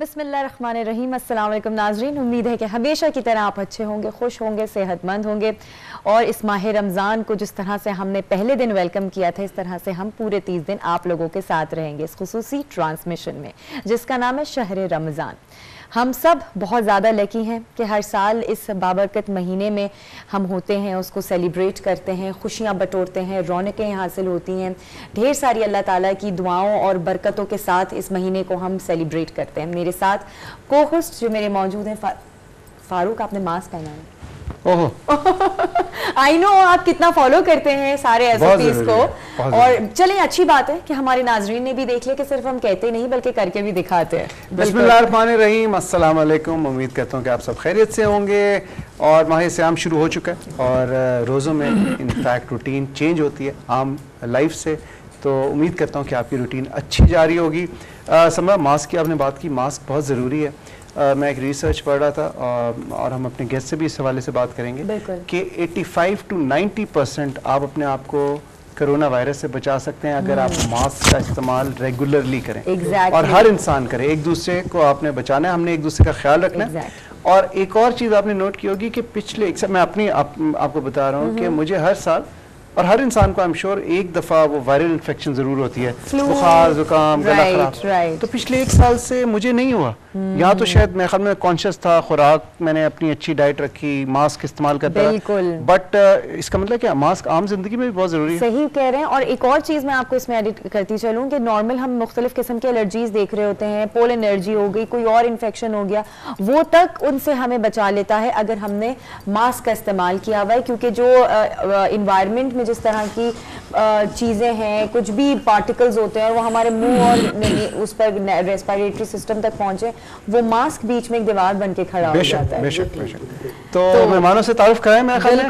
बिस्मिल्लाहिर्रहमानिर्रहीम। अस्सलाम वालेकुम नाज़रीन, उम्मीद है कि हमेशा की तरह आप अच्छे होंगे, खुश होंगे, सेहतमंद होंगे और इस माह रमज़ान को जिस तरह से हमने पहले दिन वेलकम किया था, इस तरह से हम पूरे 30 दिन आप लोगों के साथ रहेंगे इस खुसूसी ट्रांसमिशन में जिसका नाम है शहर रमज़ान। हम सब बहुत ज़्यादा लकी हैं कि हर साल इस बाबरकत महीने में हम होते हैं, उसको सेलिब्रेट करते हैं, खुशियाँ बटोरते हैं, रौनकें हासिल होती हैं, ढेर सारी अल्लाह ताला की दुआओं और बरकतों के साथ इस महीने को हम सेलिब्रेट करते हैं। मेरे साथ को होस्ट जो मेरे मौजूद हैं, फारूक, आपने मास्क पहना है। आई नो आप कितना फॉलो करते हैं सारे एसओपीज को, और चलिए अच्छी बात है कि हमारे नाजरीन ने भी देख लिया कि सिर्फ हम कहते नहीं बल्कि करके भी दिखाते हैं। बिस्मिल्लाहिर्रहमानिर्रहीम, अस्सलाम वालेकुम। उम्मीद करता हूँ कि आप सब खैरियत से होंगे और माह सियाम शुरू हो चुका है और रोज़ों में इनफैक्ट रूटीन चेंज होती है आम लाइफ से, तो उम्मीद करता हूँ कि आपकी रूटीन अच्छी जारी होगी। समझा, मास्क की आपने बात की, मास्क बहुत ज़रूरी है। मैं एक रिसर्च पढ़ रहा था और हम अपने गेस्ट से भी इस हवाले से बात करेंगे कि 85 to 90% आप अपने आप को कोरोना वायरस से बचा सकते हैं अगर आप मास्क का इस्तेमाल रेगुलरली करें। और हर इंसान करे, एक दूसरे को आपने बचाना है, हमने एक दूसरे का ख्याल रखना है। और एक और चीज़ आपने नोट की होगी कि पिछले मैं अपनी आपको बता रहा हूँ कि मुझे हर साल और हर इंसान को आई एम श्योर एक दफ़ा वो वायरल इन्फेक्शन ज़रूर होती है, बुखार, जुकाम, गला खराब। तो पिछले एक साल से मुझे नहीं हुआ। यहाँ तो शायद मैं ख्याल में कॉन्शियस था, खुराक मैंने अपनी अच्छी डाइट रखी, मास्क इस्तेमाल करता था, बट इसका मतलब क्या, मास्क आम जिंदगी में भी बहुत जरूरी है। सही कह रहे हैं। और एक और चीज़ मैं आपको इसमें एडिट करती चलूँ कि नॉर्मल हम मुख्तलिफ किस्म के एलर्जीज देख रहे होते हैं, पोल एलर्जी हो गई, कोई और इन्फेक्शन हो गया, वो तक उनसे हमें बचा लेता है अगर हमने मास्क का इस्तेमाल किया हुआ है, क्योंकि जो इन्वायरमेंट में जिस तरह की चीज़ें हैं, कुछ भी पार्टिकल्स होते हैं और वो हमारे मुंह और उस पर रेस्पिरेटरी सिस्टम तक पहुंचे, वो मास्क बीच में एक दीवार बन के खड़ा हो जाता है। बेशक बेशक। तो मेहमानों से तारुफ कराएं, मेरे ख्याल में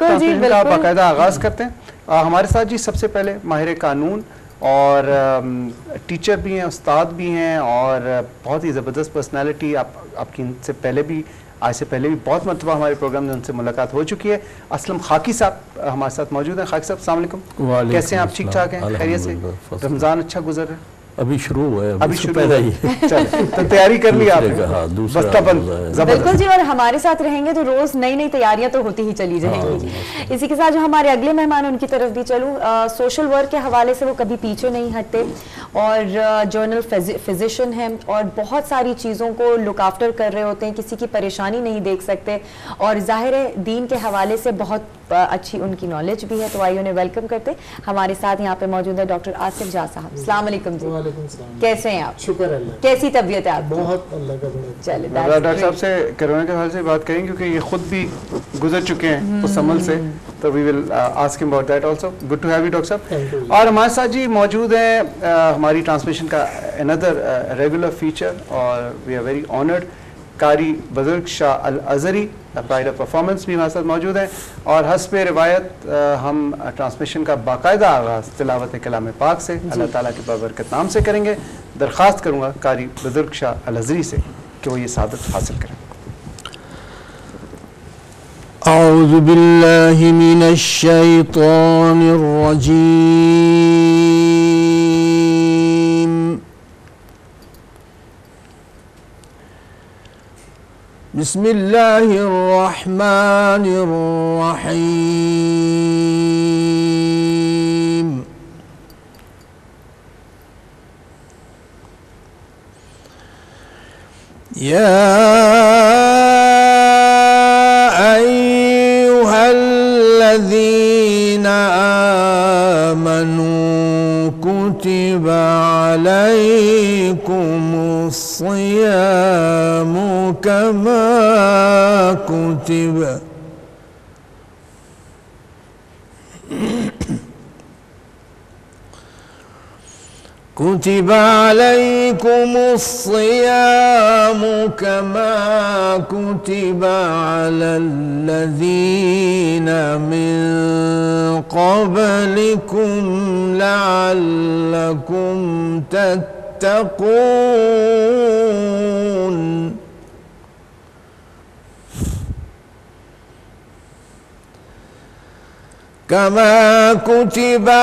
का बाकायदा आगाज करते हैं। हमारे साथ जी सबसे पहले माहिर कानून और टीचर भी हैं, उस्ताद भी हैं और बहुत ही ज़बरदस्त पर्सनैलिटी, आपकी इनसे पहले भी, आज से पहले भी बहुत मरतबा हमारे प्रोग्राम में उनसे मुलाकात हो चुकी है। असलम खाकी साहब हमारे साथ मौजूद हैं। खाकी साहब अस्सलाम वालेकुम, कैसे हैं आप? ठीक ठाक हैं, खैरियत से? रमज़ान अच्छा गुजर रहा है? अभी शुरू हुआ है, अभी शुरू पहले ही तो तैयारी कर ली आपने? बिल्कुल जी, और हमारे साथ रहेंगे तो रोज नई नई तैयारियां तो होती ही चली जाएंगी। इसी के साथ जो हमारे अगले मेहमान उनकी तरफ भी चलूँ, सोशल वर्क के हवाले से वो कभी पीछे नहीं हटते और जर्नल फिजिशियन हैं और बहुत सारी चीज़ों को लुक आफ्टर कर रहे होते हैं, किसी की परेशानी नहीं देख सकते और ज़ाहिर है दीन के हवाले से बहुत अच्छी उनकी नॉलेज भी है। तो आइए उन्हें वेलकम करते। हमारे साथ यहाँ पे मौजूद है डॉक्टर आसिफ जा साहब। अस्सलाम वालेकुम जी। कैसे हैं आप? शुक्र अल्लाह। कैसी तबीयत है आपकी? बहुत अल्लाह का बड़ा। चलिए डॉक्टर साहब से कोरोना के हवाले से बात करेंगे क्योंकि ये खुद भी गुजर चुके हैं उस अमल से, तो we will ask him about that also. Good to have you doctor साहब। और हमारे साथ जी मौजूद हैं हमारी ट्रांसमिशन का अनदर रेगुलर फीचर और वी आर वेरी ऑनर्ड, कारी बुजुर्ग शाह अल अज़हरी प्राइड ऑफ परफॉर्मेंस भी हमारे साथ मौजूद हैं। और हस्ब रिवायत हम ट्रांसमिशन का बाकायदा आगाज़ तिलावत कलाम पाक से अल्लाह ताला के बाबरकत नाम से करेंगे। दरख्वास्त करूँगा कारी बुजुर्ग शाह अल अज़हरी से कि वो ये सादत हासिल करें। औज़ु बिल्लाहि मिनश शैतानिर रजीम। बिस्मिल्लाहिर रहमानिर रहीम। या अय्युहल्लज़ीना आमनू कुतिबा अलैकुमुस्सियामु कमा कुतिबा अलैकुमुस्सियामु कमा कुतिबा अलल्लज़ीना मिन क़ब्लिकुम लअल्लकुम तत्तक़ून। कमा कुतिबा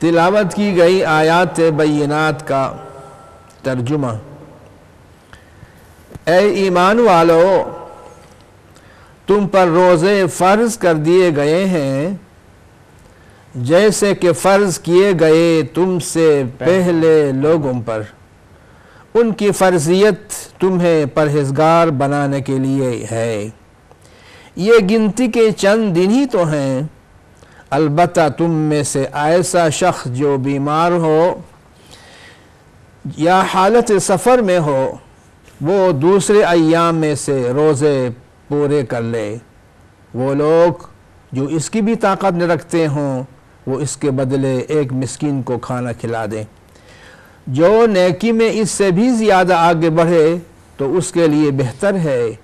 तिलावत की गई आयात बय्यिनात का तर्जुमा। ए ईमान वालो, तुम पर रोज़े फ़र्ज कर दिए गए हैं जैसे कि फ़र्ज किए गए तुमसे पहले लोगों पर। उनकी फ़र्जियत तुम्हें परहेज़गार बनाने के लिए है। ये गिनती के चंद दिन ही तो हैं। अलबत्ता तुम में से ऐसा शख्स जो बीमार हो या हालत सफ़र में हो, वो दूसरे अय्याम में से रोज़े पूरे कर ले। वो लोग जो इसकी भी ताकत न रखते हों, वो इसके बदले एक मिस्कीन को खाना खिला दें। जो नेकी में इससे भी ज़्यादा आगे बढ़े तो उसके लिए बेहतर है।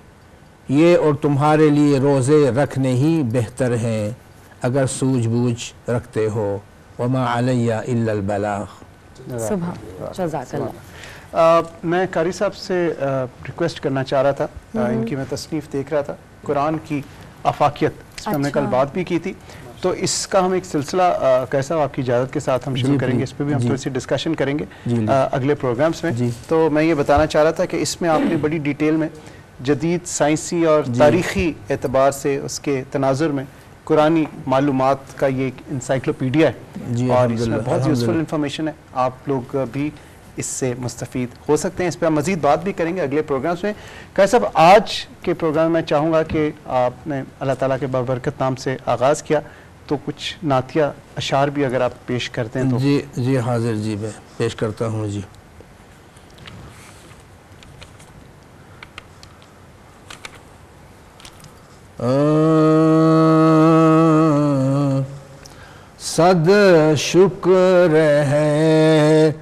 ये और तुम्हारे लिए रोज़े रखने ही बेहतर हैं अगर सूझबूझ रखते हो। वमा अलैया इल्लल बलाग। सुभान जज़ाकल्लाह। मैं कारी साहब से रिक्वेस्ट करना चाह रहा था, इनकी मैं तसनीफ़ देख रहा था, कुरान की आफाकियत, इस पर हमने कल बात भी की थी, तो इसका हम एक सिलसिला कैसा आपकी इजाज़त के साथ हम शुरू करेंगे। इस पर भी हम थोड़ी सी डिस्कशन करेंगे अगले प्रोग्राम्स में। तो मैं ये बताना चाह रहा था कि इसमें आपने बड़ी डिटेल में जदीद साइंसी और तारीख़ी एतबार से उसके तनाजुर में कुरानी मालूमात का ये एक इंसाइक्लोपीडिया है और इसमें बहुत यूज़फुल इंफॉर्मेशन है। आप लोग भी इससे मुस्तफ़ीद हो सकते हैं। इस पर हम मज़ीद बात भी करेंगे अगले प्रोग्राम्स में। कैसे साहब, आज के प्रोग्राम में चाहूँगा कि आपने अल्लाह ताला के बाबरकत नाम से आगाज़ किया, तो कुछ नातिया अशार भी अगर आप पेश करते हैं तो। जी जी हाजिर जी, मैं पेश करता हूँ जी। सद शुक्र है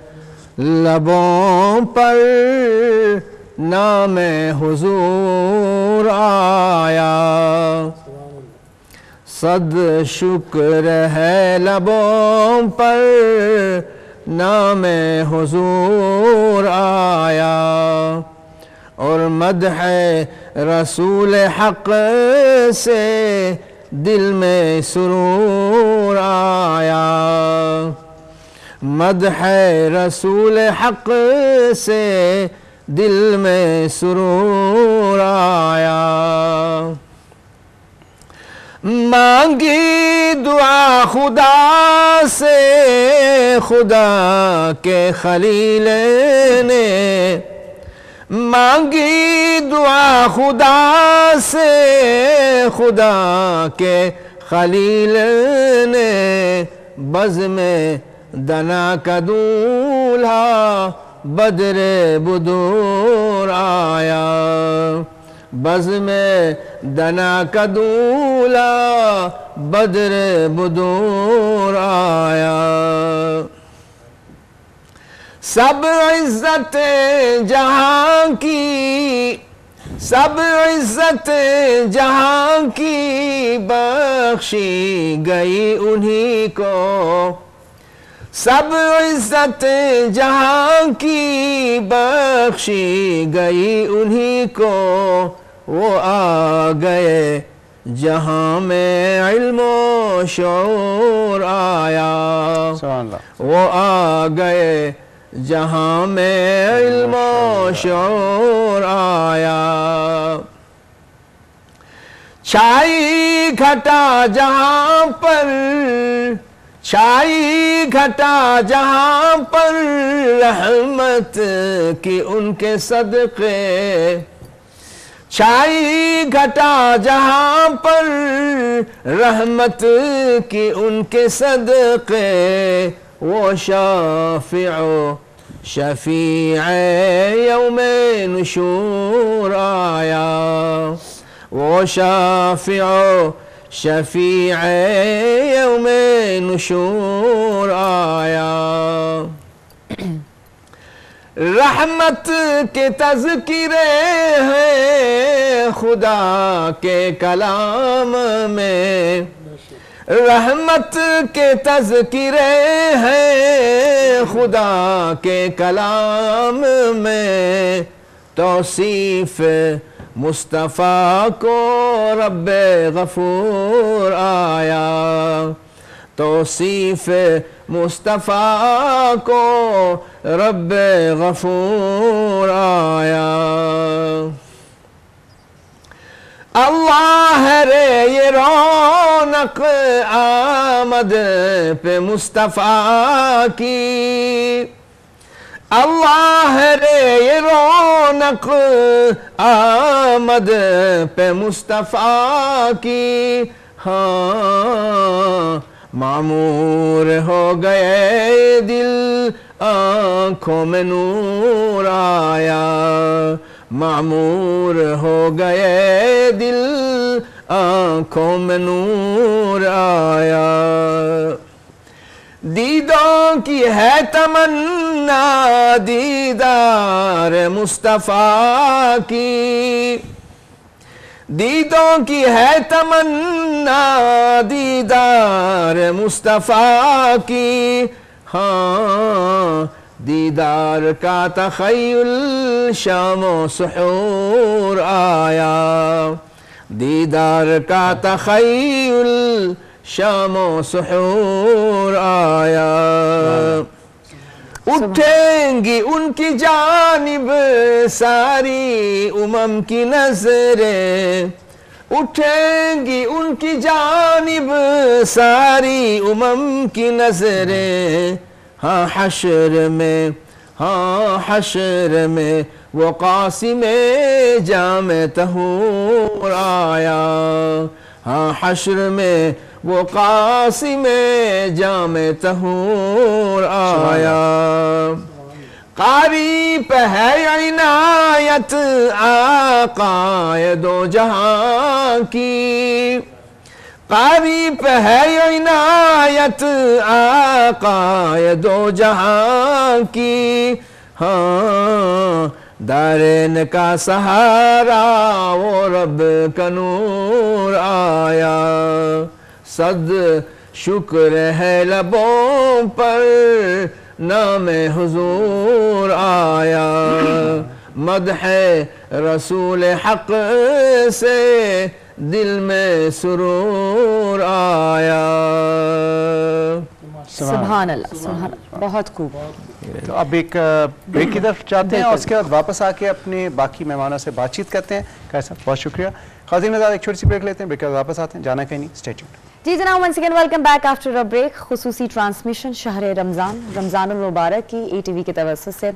लबों पर नामे हुजूर आया। सद शुक्र है लबों पर नामे हुजूर आया और मदह रसूल हक़ से दिल में सुरूर आया। मदह रसूल हक़ से दिल में सुरूर आया। मांगी दुआ खुदा से खुदा के खलील ने, मांगी दुआ खुदा से खुदा के खलील ने, बज़ में दना का दूल्हा बदरे बुदूर आया। बज़ में दना का दूल्हा बद्र बुदूर आया। सब इज्जत जहां की, सब इज्जत जहां की बख्शी गई उन्हीं को, सब इज्जत जहां की बख्शी गई उन्हीं को। वो आ गए जहां में इल्मो शऊर आया, सुभान अल्लाह। वो आ गए जहां में इल्मो शऊर आया। छाई घटा जहां पर, छाई घटा जहां पर रहमत की उनके सदक़े, छाई घटा जहां पर रहमत की उनके सदक़े। वो शाफ़िओ शफ़ीअ यौमे नुशूर आया, वो शाफ़िओ शफ़ीअ यौमे नुशूर आया। रहमत के तज़किरे हैं खुदा के कलाम में, रहमत के तज़किरे हैं खुदा के कलाम में। तौसीफ मुस्तफ़ा को रब्बे गफूर आया, तौसीफ मुस्तफ़ा को रब्बे गफूर आया। अल्लाह रे ये रौनक आमद पे मुस्तफ़ा की, अल्लाह रे ये रौनक आमद पे मुस्तफ़ा की। हाँ मामूर हो गए दिल आँखों में नूर आया, मामूर हो गए दिल आँखों में नूर आया। दीदों की है तमन्ना दीदार मुस्तफ़ा की, दीदों की है तमन्ना दीदार मुस्तफ़ा की। हाँ दीदार का तख़य्युल शामो सुहूर आया, दीदार का तख़य्युल शामो सुहूर आया। उठेंगी उनकी जानिब सारी उमम की नजरें, उठेंगी उनकी जानिब सारी उमम की नजरें। हाँ हश्र में, हाँ हश्र में वो क़ासिमे जामे तहूर आया, हाँ हश्र में वो क़ासिमे जामे तहूर आया। क़ारी पे है इनायत आक़ाए दो जहां की, क़ारी पे है इनायत आक़ाए दो जहां की। हाँ दारेन का सहारा वो रब का नूर आया, सद शुक्र है लबों पर नामे हुजूर आया। मदहे रसूल हक से दिल में सुरूर आया। सुभान अल्लाह, सुभान अल्लाह, बहुत खूब। तो अब एक ब्रेक की तरफ जाते हैं और उसके बाद वापस आके अपने बाकी मेहमानों से बातचीत करते हैं। कैसा, बहुत शुक्रिया ख़ातिन नज़ार। एक छोटी सी ब्रेक लेते हैं, ब्रेक के बाद वापस आते हैं, जाना कहीं नहीं, स्टे ट्यून्ड। जी जनाब, once again welcome back after a break. खुसूसी ट्रांसमिशन शहर रमज़ान, रमज़ानुल मुबारक की ATV की तवज्जुह से।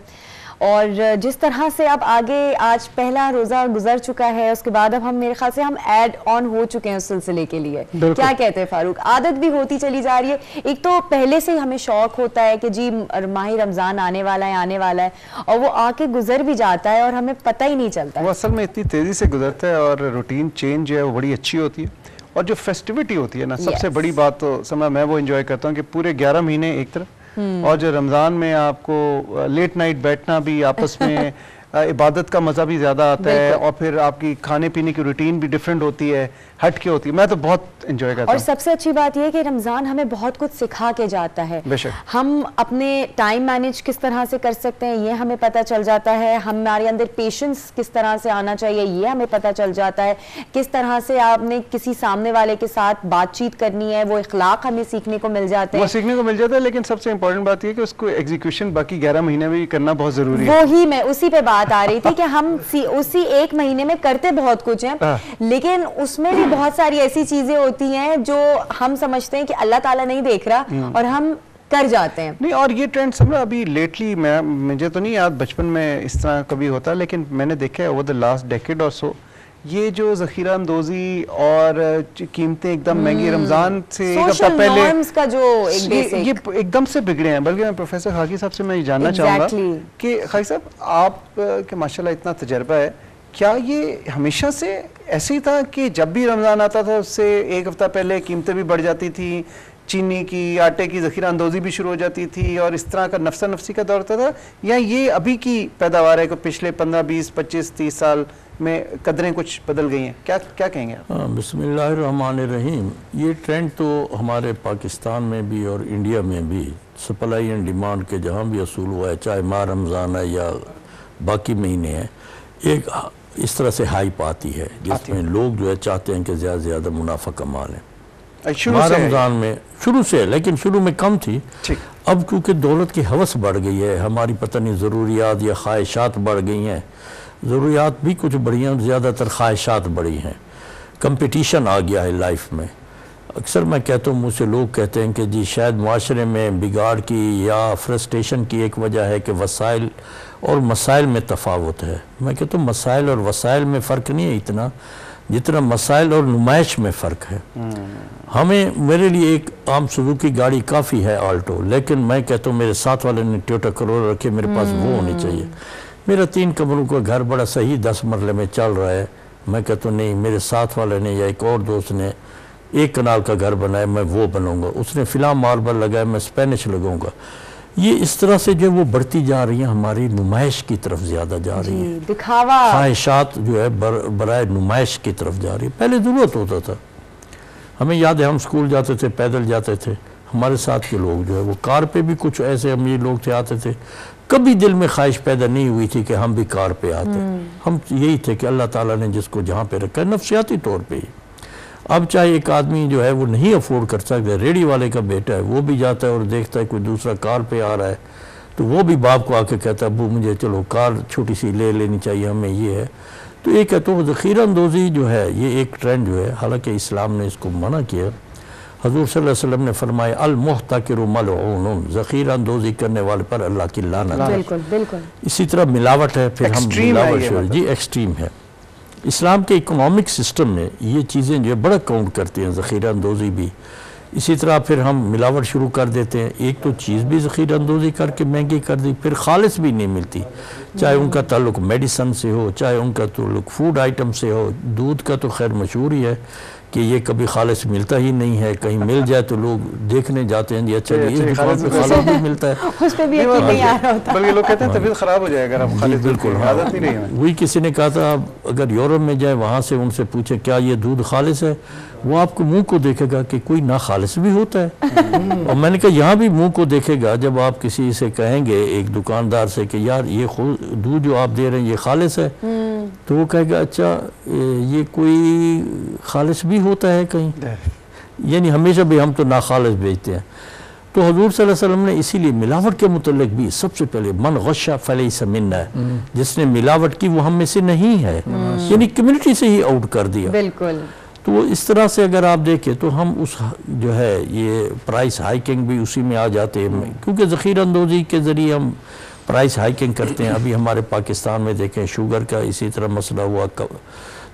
और जिस तरह से अब आगे आज पहला रोज़ा गुजर चुका है, उसके बाद अब हम मेरे ख्याल से हम ऐड ऑन हो चुके हैं उस सिलसिले के लिए। क्या कहते हैं फारूक? आदत भी होती चली जा रही है। एक तो पहले से ही हमें शौक होता है कि जी माह रमज़ान आने वाला है, और वो आके गुजर भी जाता है और हमें पता ही नहीं चलता। वो असल में इतनी तेज़ी से गुजरता है और रूटीन चेंज जो है वो बड़ी अच्छी होती है। और जो फेस्टिविटी होती है ना, सबसे बड़ी बात तो समय मैं वो एंजॉय करता हूँ कि पूरे 11 महीने एक तरफ, और जो रमज़ान में आपको लेट नाइट बैठना भी आपस में इबादत का मज़ा भी ज़्यादा आता है, और फिर आपकी खाने पीने की रूटीन भी डिफरेंट होती है, हट के होती है। मैं तो बहुत एंजॉय करता हूँ। और सबसे अच्छी बात यह है कि रमज़ान हमें बहुत कुछ सिखा के जाता है। हम अपने टाइम मैनेज किस तरह से कर सकते हैं ये हमें पता चल जाता है, हमारे अंदर पेशेंस किस तरह से आना चाहिए ये हमें पता चल जाता है, किस तरह से आपने किसी सामने वाले के साथ बातचीत करनी है, वो इखलाक हमें सीखने को मिल जाते हैं। वो सीखने को मिल जाता है, लेकिन सबसे इंपॉर्टेंट बात यह कि उसको एग्जीक्यूशन बाकी 11 महीने में भी करना बहुत जरूरी है। वही मैं उसी पे बात आ रही थी कि हम उसी एक महीने में करते बहुत कुछ हैं, लेकिन उसमें भी बहुत सारी ऐसी चीजें होती हैं जो हम समझते हैं कि अल्लाह ताला नहीं देख रहा और हम कर जाते हैं। नहीं, और ये ट्रेंड समझो अभी लेटली, मुझे तो नहीं याद बचपन में इस तरह कभी होता, लेकिन मैंने देखा है ओवर द लास्ट डेकेड और सो, ये जो ज़ख़ीरा अंदोज़ी और कीमतें एकदम महंगी रमज़ान से एक हफ्ता पहले का जो ये एकदम से बिगड़े हैं। बल्कि मैं प्रोफेसर खाकी साहब से मैं ये जानना चाहूँगा कि खाकी साहब आप के माशाल्लाह इतना तजर्बा है, क्या ये हमेशा से ऐसे ही था कि जब भी रमज़ान आता था उससे एक हफ्ता पहले कीमतें भी बढ़ जाती थी, चीनी की, आटे की ज़ख़ीरा अंदोज़ी भी शुरू हो जाती थी, और इस तरह का नफ्सा नफ्सी का दौर होता था, या ये अभी की पैदावार है कि पिछले 15, 20, 25, 30 साल में कदरें कुछ बदल गई हैं? क्या कहेंगे आप? बिस्मिल्लाहिर्रहमानिर्रहीम। ये ट्रेंड तो हमारे पाकिस्तान में भी और इंडिया में भी सप्लाई एंड डिमांड के जहाँ भी असूल हुआ है, चाहे माह रमज़ान है या बाकी महीने हैं, एक इस तरह से हाइप आती है जिसमें लोग जो है चाहते हैं कि ज़्यादा से ज़्यादा मुनाफा कमा लें। माह रमज़ान में शुरू से, लेकिन शुरू में कम थी। अब क्योंकि दौलत की हवस बढ़ गई है, हमारी पता नहीं ज़रूरियात या ख्वाहिशात बढ़ गई हैं, ज़रूरियात भी कुछ बढ़ी हैं, ज़्यादातर ख्वाहिशात बढ़ी हैं, कंपटीशन आ गया है लाइफ में। अक्सर मैं कहता हूँ, मुझसे लोग कहते हैं कि जी शायद माशरे में बिगाड़ की या फ्रस्ट्रेशन की एक वजह है कि वसाइल और मसाइल में तफावत है। मैं कहता हूँ मसाइल और वसाइल में फ़र्क नहीं है इतना जितना मसाइल और नुमाइश में फ़र्क है। हमें, मेरे लिए एक आम सुजुकी गाड़ी काफ़ी है, आल्टो, लेकिन मैं कहता हूँ मेरे साथ वाले ने टोयोटा करोला रखे, मेरे पास वो होनी चाहिए। मेरा 3 कमरों का घर बड़ा सही 10 मरले में चल रहा है, मैं कहता हूँ नहीं, मेरे साथ वाले ने या एक और दोस्त ने 1 कनाल का घर बनाया, मैं वो बनाऊंगा, उसने फिलहाल मार्बल लगाया, मैं स्पेनिश लगाऊंगा। ये इस तरह से जो वो बढ़ती जा रही है, हमारी नुमाइश की तरफ ज़्यादा जा रही है, दिखावा, ख्वाहिशात जो है बराए नुमाइश की तरफ जा रही है। पहले ज़रूरत होता था, हमें याद है हम स्कूल जाते थे, पैदल जाते थे, हमारे साथ के लोग जो है वो कार पे भी कुछ ऐसे अमीर लोग थे आते थे, कभी दिल में ख्वाहिश पैदा नहीं हुई थी कि हम भी कार पे आते। हम यही थे कि अल्लाह ताला ने जिसको जहाँ पे रखा है, नफ्सियाती तौर पे ही। अब चाहे एक आदमी जो है वो नहीं अफोर्ड कर सकता, रेडी वाले का बेटा है, वो भी जाता है और देखता है कोई दूसरा कार पे आ रहा है, तो वो भी बाप को आके कहता है अब्बू मुझे चलो कार छोटी सी ले लेनी चाहिए, हमें ये है। तो एक है तो ज़ख़ीरा अंदोज़ी जो है ये एक ट्रेंड जो है, हालांकि इस्लाम ने इसको मना किया। हज़ूर सल्लल्लाहु अलैहि वसल्लम ने फरमाया अल मुहताकिरु मलऊन, ज़ख़ीरा अंदोज़ी करने वाले पर अल्लाह की लानत है। बिल्कुल बिल्कुल। इसी तरह मिलावट है, फिर हम मिलावट जी एक्सट्रीम है। इस्लाम के इकोनॉमिक सिस्टम में ये चीज़ें जो है बड़ा काउंट करती हैं, ज़ख़ीरा अंदोज़ी भी। इसी तरह फिर हम मिलावट शुरू कर देते हैं, एक तो चीज़ भी ज़ख़ीरा अंदोज़ी करके महंगी कर दी, फिर खालिस भी नहीं मिलती, चाहे उनका ताल्लुक मेडिसन से हो, चाहे उनका ताल्लुक फूड आइटम से हो। दूध का तो खैर मशहूर ही है कि ये कभी खालिस मिलता ही नहीं है, कहीं मिल जाए तो लोग देखने जाते हैं, अच्छा इस दुकान पे खालिस भी मिलता है, उस पे भी यकीन नहीं आ रहा होता, बल्कि लोग कहते हैं तबीयत खराब हो जाएगा अगर आप खालिस। बिल्कुल, आदत नहीं रही। वही किसी ने कहा था अगर यूरोप में जाए वहाँ से उनसे पूछे क्या ये दूध खालिस है, वो आपको मुंह को देखेगा कि कोई ना खालिस भी होता है। और मैंने कहा यहाँ भी मुंह को देखेगा, जब आप किसी से कहेंगे एक दुकानदार से कि यार ये दूध जो आप दे रहे हैं ये खालिस है, तो वो कहेगा अच्छा ये कोई खालिस भी होता है कहीं, यानी हमेशा भी हम तो ना खालिस बेचते हैं। तो हजूर सल्लल्लाहु अलैहि वसल्लम ने इसीलिए मिलावट के मुतल्लिक भी सबसे पहले मन गश्शा फलैसा मिन्ना है, जिसने मिलावट की वो हम में से नहीं है, यानी कम्युनिटी से ही आउट कर दिया। बिल्कुल। तो इस तरह से अगर आप देखें तो हम उस जो है ये प्राइस हाइकिंग भी उसी में आ जाते हैं, क्योंकि ज़ख़ीरा अंदोज़ी के ज़रिए हम प्राइस हाइकिंग करते हैं। अभी हमारे पाकिस्तान में देखें शुगर का इसी तरह मसला हुआ,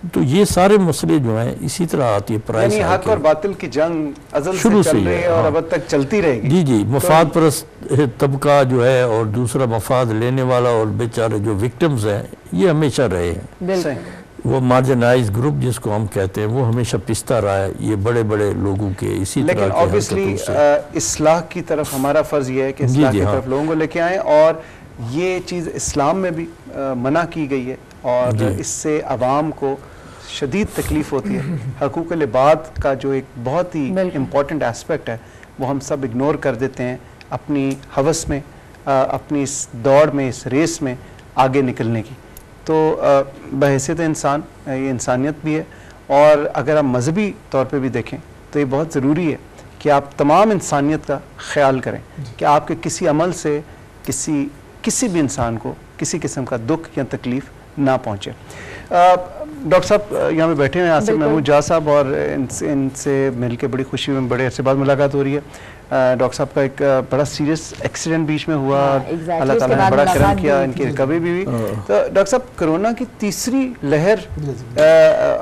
तो ये सारे मसले जो हैं इसी तरह आती है प्राइस यानी हक और बातिल की जंग अज़ल शुरू से चल से रही है और अब तक चलती रहेगी। जी जी, मफाद परस्त तबका जो है और दूसरा मफाद लेने वाला और बेचारे जो विक्टिम्स हैं ये हमेशा रहे हैं। सही। वो मार्जिनाइज ग्रुप जिसको हम कहते हैं वो हमेशा पिसता रहा है ये बड़े बड़े लोगों के इसी तरह लेकिन के ऑब्वियसली हरकतों से। इस्लाह की तरफ हमारा फर्ज ये है कि इस्लाह की तरफ लोगों को लेके आए, और ये चीज़ इस्लाम में भी मना की गई है और इससे अवाम को शदीद तकलीफ होती है। हकूक़ लिबाद का जो एक बहुत ही इम्पॉर्टेंट एस्पेक्ट है वो हम सब इग्नोर कर देते हैं अपनी हवस में, अपनी इस दौड़ में, इस रेस में आगे निकलने की। तो बहैसियत इंसान ये इंसानियत भी है, और अगर आप मजहबी तौर पे भी देखें तो ये बहुत ज़रूरी है कि आप तमाम इंसानियत का ख्याल करें कि आपके किसी अमल से किसी भी इंसान को किसी किस्म का दुख या तकलीफ़ ना पहुँचे। डॉक्टर साहब यहाँ पे बैठे हैं आसिफ महमूद जा साहब, और इनसे मिलके बड़ी खुशी में बड़े अरसे बाद मुलाकात हो रही है। डॉक्टर साहब का एक बड़ा सीरियस एक्सीडेंट बीच में हुआ, अल्लाह ताला ने बड़ा करम किया, इनकी रिकवरी भी हुई। तो डॉक्टर साहब कोरोना की तीसरी लहर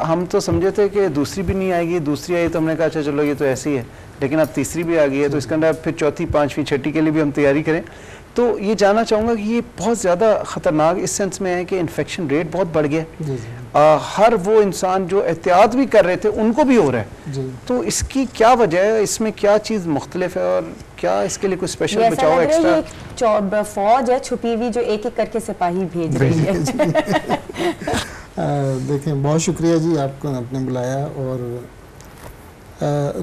हम तो समझे थे कि दूसरी भी नहीं आएगी, दूसरी आई तो हमने कहा अच्छा चलो ये तो ऐसी है, लेकिन अब तीसरी भी आ गई है, तो इसके अंदर फिर चौथी, पाँचवीं, छठी के लिए भी हम तैयारी करें। तो ये जानना चाहूँगा कि ये बहुत ज़्यादा ख़तरनाक इस सेंस में है कि इन्फेक्शन रेट बहुत बढ़ गया। हर वो इंसान जो एहतियात भी कर रहे थे उनको भी हो रहा है, तो इसकी क्या वजह है, इसमें क्या चीज़ मुख्तलिफ है और क्या इसके लिए कोई स्पेशल बचाव एक्स्ट्रा फौज है छुपी हुई जो एक एक करके सिपाही भेज रही है? देखें, बहुत शुक्रिया जी आपको आपने बुलाया, और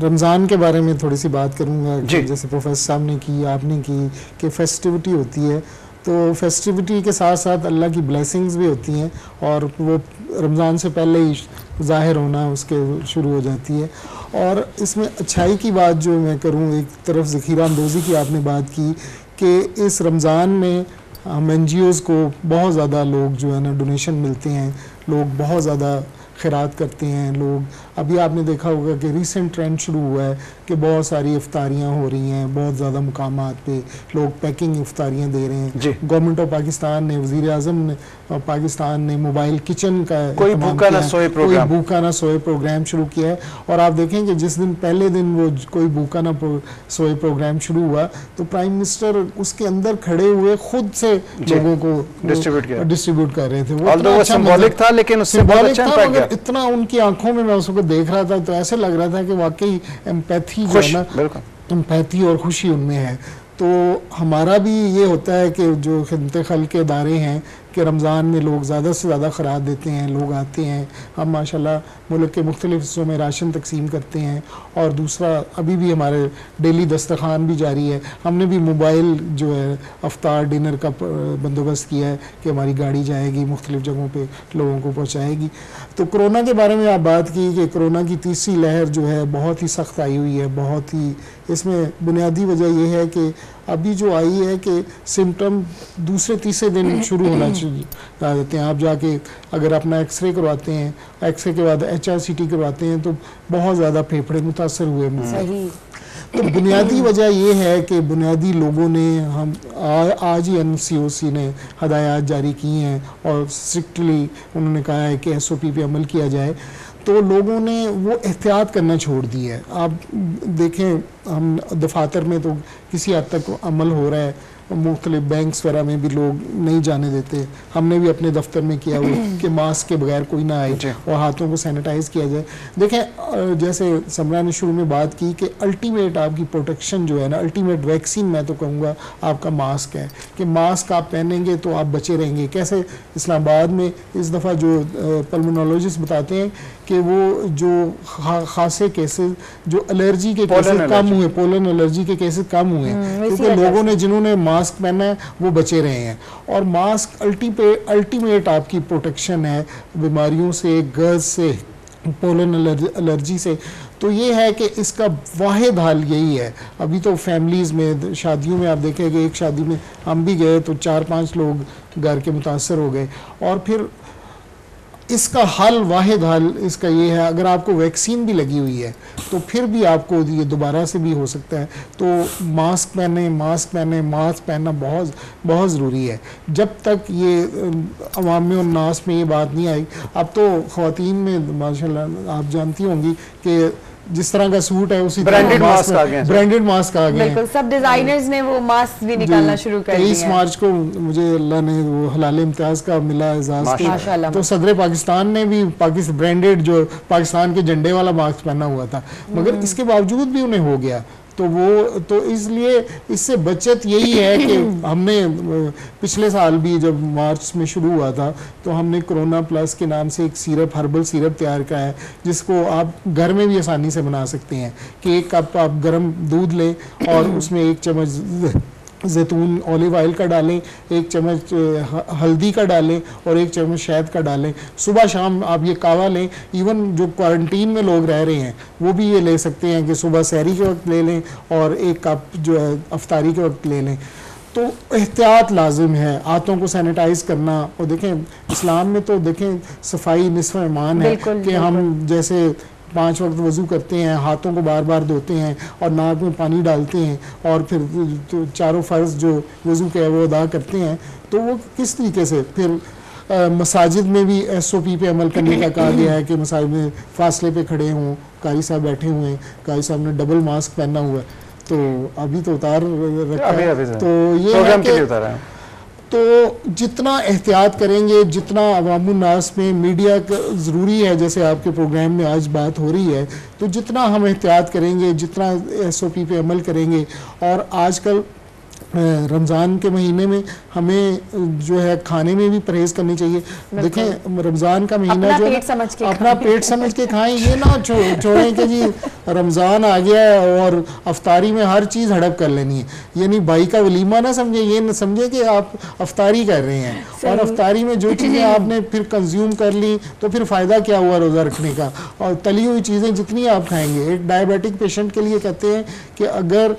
रमज़ान के बारे में थोड़ी सी बात करूँगा। जैसे प्रोफेसर साहब ने की, आपने की कि फेस्टिविटी होती है, तो फेस्टिविटी के साथ साथ अल्लाह की ब्लेसिंग्स भी होती हैं, और वो रमज़ान से पहले ही ज़ाहिर होना उसके शुरू हो जाती है। और इसमें अच्छाई की बात जो मैं करूँ, एक तरफ ज़ख़ीरा अंदोज़ी की आपने बात की कि इस रमज़ान में हम NGOs को बहुत ज़्यादा लोग जो है ना डोनेशन मिलते हैं, लोग बहुत ज़्यादा खैरात करते हैं लोग। अभी आपने देखा होगा कि रीसेंट ट्रेंड शुरू हुआ है कि बहुत सारी इफ्तारियां हो रही हैं, बहुत ज़्यादा मुकामात पे लोग पैकिंग इफ्तारियां दे रहे हैं। गवर्नमेंट ऑफ पाकिस्तान ने, वज़ीर आज़म ने पाकिस्तान ने मोबाइल किचन का कोई भूखा ना सोए प्रोग्राम शुरू किया है। और आप देखें कि जिस दिन पहले दिन वो कोई भूखा ना सोए प्रोग्राम शुरू हुआ तो प्राइम मिनिस्टर उसके अंदर खड़े हुए खुद से लोगों को डिस्ट्रीब्यूट कर रहे थे। वो सिंबॉलिक था, लेकिन इतना उनकी आंखों में मैं उसको देख रहा था तो ऐसे लग रहा था कि वाकई एम्पैथी जो है ना, एम्पैथी और खुशी उनमें है। तो हमारा भी ये होता है कि जो खिदमत खल्क़ के इदारे हैं कि रमज़ान में लोग ज़्यादा से ज़्यादा ख़ैरात देते हैं, लोग आते हैं, हम माशाल्लाह मुल्क के मुख्तलिफ़ हिस्सों में राशन तकसीम करते हैं। और दूसरा अभी भी हमारे डेली दस्तरखान भी जारी है। हमने भी मोबाइल जो है अफ्तार डिनर का बंदोबस्त किया है कि हमारी गाड़ी जाएगी मुख्तलिफ़ जगहों पे लोगों को पहुँचाएगी। तो कोरोना के बारे में आप बात की कि कोरोना की तीसरी लहर जो है बहुत ही सख्त आई हुई है, बहुत ही। इसमें बुनियादी वजह यह है कि अभी जो आई है कि सिम्टम दूसरे तीसरे दिन शुरू होना जाते हैं। आप जाके अगर अपना एक्सरे करवाते हैं, एक्सरे के बाद HRCT करवाते हैं तो बहुत ज़्यादा फेफड़े मुतासर हुए मुझसे। तो बुनियादी वजह यह है कि बुनियादी लोगों ने हम आज ही NCOC ने हदायत जारी की हैं और स्ट्रिक्टली उन्होंने कहा है कि SOP पे अमल किया जाए। तो लोगों ने वो एहतियात करना छोड़ दी है। आप देखें, हम दफातर में तो किसी हद तक अमल हो रहा है, मुख्तलिफ बैंक्स वगैरह में भी लोग नहीं जाने देते। हमने भी अपने दफ्तर में किया हुआ कि मास्क के बगैर कोई ना आए और हाथों को सैनिटाइज किया जाए। देखें, जैसे समरा ने शुरू में बात की कि अल्टीमेट आपकी प्रोटेक्शन जो है ना, अल्टीमेट वैक्सीन मैं तो कहूँगा आपका मास्क है, कि मास्क आप पहनेंगे तो आप बचे रहेंगे। कैसे इस्लामाबाद में इस दफ़ा जो पल्मोनोलॉजिस्ट बताते हैं कि वो जो खांसे केसेस, जो एलर्जी के केसेस कम हुए, पोलन एलर्जी के केसेस कम हुए, क्योंकि लोगों ने जिन्होंने मास्क पहना है वो बचे रहे हैं। और मास्क अल्टीमेट आपकी प्रोटेक्शन है बीमारियों से, गैस से, पोलन एलर्जी से। तो ये है कि इसका वाहिद हाल यही है। अभी तो फैमिलीज़ में, शादियों में आप देखेंगे, एक शादी में हम भी गए तो 4-5 लोग घर के मुतासर हो गए। और फिर इसका हल, वाहिद हल इसका ये है, अगर आपको वैक्सीन भी लगी हुई है तो फिर भी आपको ये दोबारा से भी हो सकता है, तो मास्क पहनना बहुत बहुत ज़रूरी है। जब तक ये अवाम में और नास में ये बात नहीं आई, अब तो ख़वातीन में माशाल्लाह आप जानती होंगी कि जिस तरह का सूट है उसी ब्रांडेड मास्क आ गए हैं। ब्रांडेड मास्क आ गए हैं। बिल्कुल, सब डिजाइनर्स ने वो मास्क भी निकालना शुरू कर दिए। 23 मार्च को मुझे अल्लाह ने वो हलाल इम्तियाज का मिला एजाज, माशाल्लाह। तो सदर पाकिस्तान ने भी पाकिस्तान ब्रांडेड जो पाकिस्तान के झंडे वाला मास्क पहना हुआ था, मगर इसके बावजूद भी उन्हें हो गया। तो वो तो इसलिए इससे बचत यही है कि हमने पिछले साल भी जब मार्च में शुरू हुआ था तो हमने कोरोना प्लस के नाम से एक सिरप, हर्बल सिरप तैयार किया है, जिसको आप घर में भी आसानी से बना सकते हैं कि 1 कप आप गर्म दूध लें और उसमें 1 चम्मच जैतून ऑलिव ऑयल का डालें, 1 चम्मच हल्दी का डालें और 1 चम्मच शहद का डालें। सुबह शाम आप ये कावा लें। इवन जो क्वारंटीन में लोग रह रहे हैं वो भी ये ले सकते हैं कि सुबह सहरी के वक्त ले लें और 1 कप जो है अफ्तारी के वक्त ले लें। तो एहतियात लाजिम है, हाथों को सैनिटाइज करना। और देखें इस्लाम में तो देखें सफाई निस्फ़ ईमान है कि हम जैसे 5 वक्त वज़ू करते हैं, हाथों को बार बार धोते हैं और नाक में पानी डालते हैं और फिर तो चारों फ़र्ज़ जो वज़ू के वो अदा करते हैं, तो वो किस तरीके से फिर मसाजिद में भी SOP पे अमल करने का कहा गया है कि मसाजिद में फासले पे खड़े हों। कारी साहब बैठे हुए हैं, कारी साहब ने डबल मास्क पहना हुआ है, तो अभी तो उतार रखा है, तो ये प्रोग्राम के लिए उतारा है। तो जितना एहतियात करेंगे, जितना अवामुन नास में मीडिया ज़रूरी है, जैसे आपके प्रोग्राम में आज बात हो रही है, तो जितना हम एहतियात करेंगे, जितना SOP पे अमल करेंगे। और आजकल रमज़ान के महीने में हमें जो है खाने में भी परहेज करनी चाहिए। देखें रमज़ान का महीना जो है अपना पेट समझ के खाएं, ये ना छोड़ें कि जी रमज़ान आ गया है और अफ्तारी में हर चीज़ हड़प कर लेनी है। यानी भाई का वलीमा ना समझे, ये न समझे कि आप अफ्तारी कर रहे हैं और अफ्तारी में जो चीज़ें आपने फिर कंज्यूम कर ली तो फिर फ़ायदा क्या हुआ रोज़ा रखने का। और तली हुई चीज़ें जितनी आप खाएंगे, एक डायबिटिक पेशेंट के लिए कहते हैं कि अगर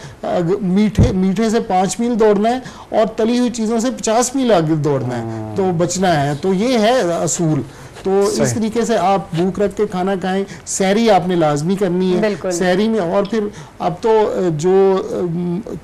मीठे से 5 मील दौड़ना है और तली हुई चीज़ों से 50 मील आगे दौड़ना है तो बचना है। तो ये है असूल। तो इस तरीके से आप भूख रख के खाना खाएं। सहरी आपने लाजमी करनी है सहरी में। और फिर अब तो जो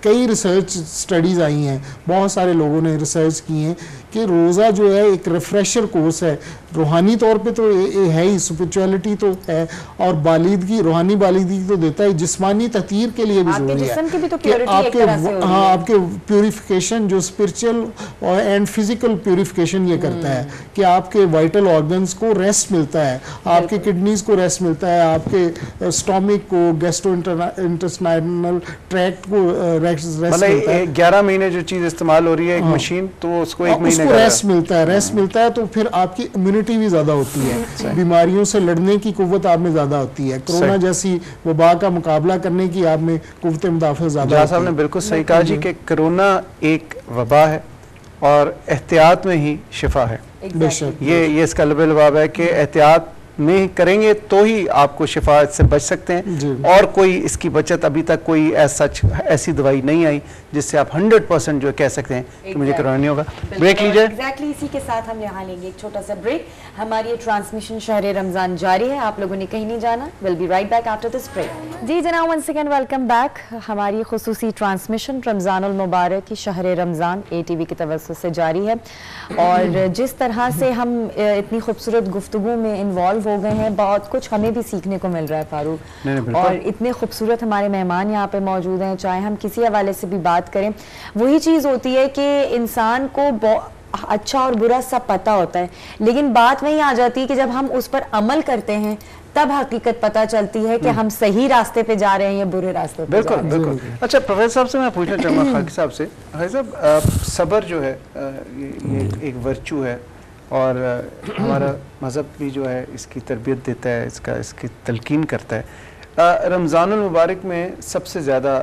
कई रिसर्च स्टडीज़ आई हैं, बहुत सारे लोगों ने रिसर्च की हैं कि रोज़ा जो है एक रिफ्रेशर कोर्स है। रूहानी तौर पे तो है ही, स्पिरिचुअलिटी तो है और बालिदगी, रूहानी बालिदगी तो देता है, जिस्मानी तहतीर के लिए भी ज़रूरी है कि आपके प्यूरिफिकेशन, जो स्पिरिचुअल एंड फिजिकल प्यूरिफिकेशन ये करता है कि आपके वाइटल ऑर्गन्स को रेस्ट मिलता है, आपके किडनीज को रेस्ट मिलता है, आपके स्टोमिक को, गैस्ट्रो इंटेस्टाइनल ट्रैक्ट को रेस्ट मिलता है। 11 महीने जो चीज़ इस्तेमाल हो रही है एक मशीन, तो उसको 1 महीने उसको रेस्ट मिलता है तो फिर आपकी इम्यूनिटी भी ज़्यादा होती है, बीमारियों से लड़ने की कुव्वत आप में ज़्यादा होती है, कोरोना जैसी वबा का मुकाबला करने की आप में कुव्वत मुदाफ़ा ज़्यादा होती है। साहब ने बिल्कुल सही कहा जी कि कोरोना एक वबा है और एहतियात में ही शिफा है। बेशक ये इसका लबे-लबाब है कि एहतियात में करेंगे तो ही आपको शिफा से बच सकते हैं। और कोई इसकी बचत अभी तक कोई ऐसी दवाई नहीं आई जिससे आप 100% जो कह सकते हैं कि मुझे कोरोना नहीं होगा। ब्रेक लीजिए। एग्जैक्टली इसी के साथ हम यहाँ लेंगे एक छोटा सा ब्रेक। हमारी ये ट्रांसमिशन शहर रमज़ान जारी है, आप लोगों ने कहीं नहीं जाना। Will be right back after this break. जी जनाब, वंस अगेन वेलकम बैक। हमारी खुसूसी ट्रांसमिशन रमज़ानुल मुबारक की शहर रमज़ान ATV की तवज्जो से जारी है। और जिस तरह से हम इतनी खूबसूरत गुफ्तगू में इन्वॉल्व हो गए हैं, बहुत कुछ हमें भी सीखने को मिल रहा है फारूक। और इतने खूबसूरत हमारे मेहमान यहाँ पे मौजूद हैं, चाहे हम किसी हवाले से भी बात करें, वही चीज़ होती है कि इंसान को अच्छा और बुरा सब पता होता है, लेकिन बात वही आ जाती है कि जब हम उस पर अमल करते हैं तब हकीकत पता चलती है कि हम सही रास्ते पे जा रहे हैं या बुरे रास्ते पे बिल्कुल बिल्कुल। अच्छा प्रोफेसर साहब से मैं पूछना चाहूँगा, खाकी साहब से, खाकी साहब सब्र जो है ये एक वर्चू है और हमारा मज़हब भी जो है इसकी तरबियत देता है, इसकी तलकीन करता है। रमज़ानुल मुबारक में सबसे ज़्यादा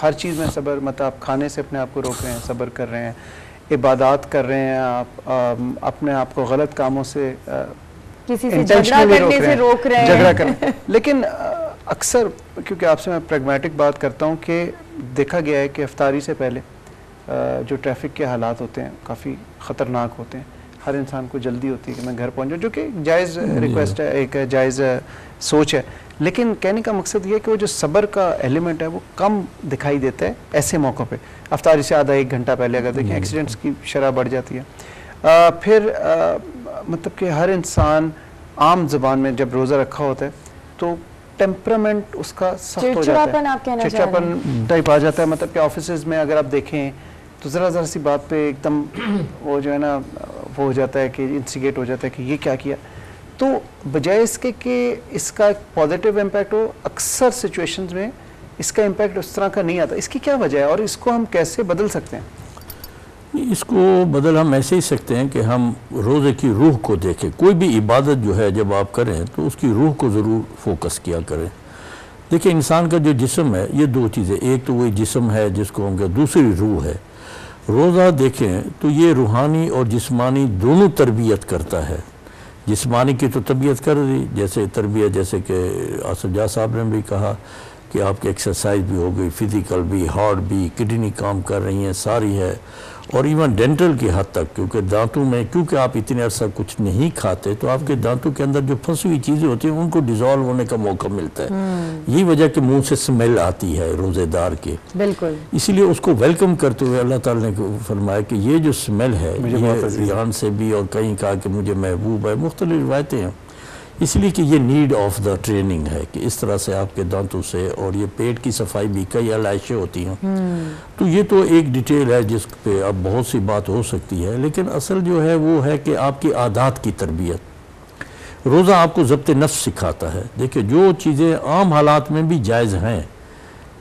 हर चीज़ में सब्र, मतलब आप खाने से अपने आप को रोक रहे हैं, सब्र कर रहे हैं, इबादत कर रहे हैं, आप अपने आप को गलत कामों से किसी से झगड़ा करने से रोक रहे हैं, झगड़ा करने। लेकिन अक्सर क्योंकि आपसे मैं प्रैग्मेटिक बात करता हूँ कि देखा गया है कि इफ्तारी से पहले जो ट्रैफिक के हालात होते हैं काफ़ी ख़तरनाक होते हैं। हर इंसान को जल्दी होती है कि मैं घर पहुंच जाऊँ, जो कि जायज़ रिक्वेस्ट है, एक जायज़ सोच है, लेकिन कहने का मकसद ये है कि वो जो सब्र का एलिमेंट है वो कम दिखाई देता है ऐसे मौक़ों पे। अफ्तारी से आधा 1 घंटा पहले अगर देखें एक्सीडेंट्स की शरह बढ़ जाती है। फिर मतलब कि हर इंसान आम ज़बान में जब रोज़ा रखा होता है तो टेम्परामेंट उसका सख्त हो जाता है, चिड़चिड़ापन टाइप आ जाता है। मतलब कि ऑफिसेज में अगर आप देखें तो ज़रा सी बात पे एकदम वो जो है ना वो हो जाता है कि इंस्टिगेट हो जाता है कि ये क्या किया। तो बजाय इसके कि इसका एक पॉजिटिव इम्पैक्ट हो, अक्सर सिचुएशंस में इसका इम्पैक्ट उस तरह का नहीं आता। इसकी क्या वजह है और इसको हम कैसे बदल सकते हैं? इसको बदल हम ऐसे ही सकते हैं कि हम रोज़े की रूह को देखें। कोई भी इबादत जो है जब आप करें तो उसकी रूह को ज़रूर फोकस किया करें। देखिए इंसान का जो जिस्म है ये 2 चीज़ें, एक तो वही जिस्म है जिसको हम कहते, दूसरी रूह है। रोज़ा देखें तो ये रूहानी और जिस्मानी दोनों तरबियत करता है। जिस्मानी की तो तबीयत कर दी, जैसे तरबियत, जैसे कि आसफजाह साहब ने भी कहा कि आपकी एक्सरसाइज भी हो गई, फिज़िकल भी, हार्ट भी, किडनी काम कर रही हैं, सारी है, और इवन डेंटल की हद तक, क्योंकि दांतों में क्योंकि आप इतने अरसा कुछ नहीं खाते तो आपके दांतों के अंदर जो फंसी हुई चीज़ें होती हैं उनको डिज़ोल्व होने का मौका मिलता है। यही वजह कि मुंह से स्मेल आती है रोज़ेदार के, बिल्कुल। इसीलिए उसको वेलकम करते हुए अल्लाह ताला ने फरमाया कि ये जो स्मेल है, ये रियान से भी और कहीं कहा कि मुझे महबूब है, मुख्तलिफ रिवायतें हैं, इसलिए कि ये नीड ऑफ द ट्रेनिंग है कि इस तरह से आपके दांतों से, और ये पेट की सफाई भी, कई आलाइशें होती हैं। तो ये तो एक डिटेल है जिस पे अब बहुत सी बात हो सकती है, लेकिन असल जो है वो है कि आपकी आदत की तरबियत। रोज़ा आपको ज़ब्त नफ्स सिखाता है। देखिए जो चीज़ें आम हालात में भी जायज़ हैं,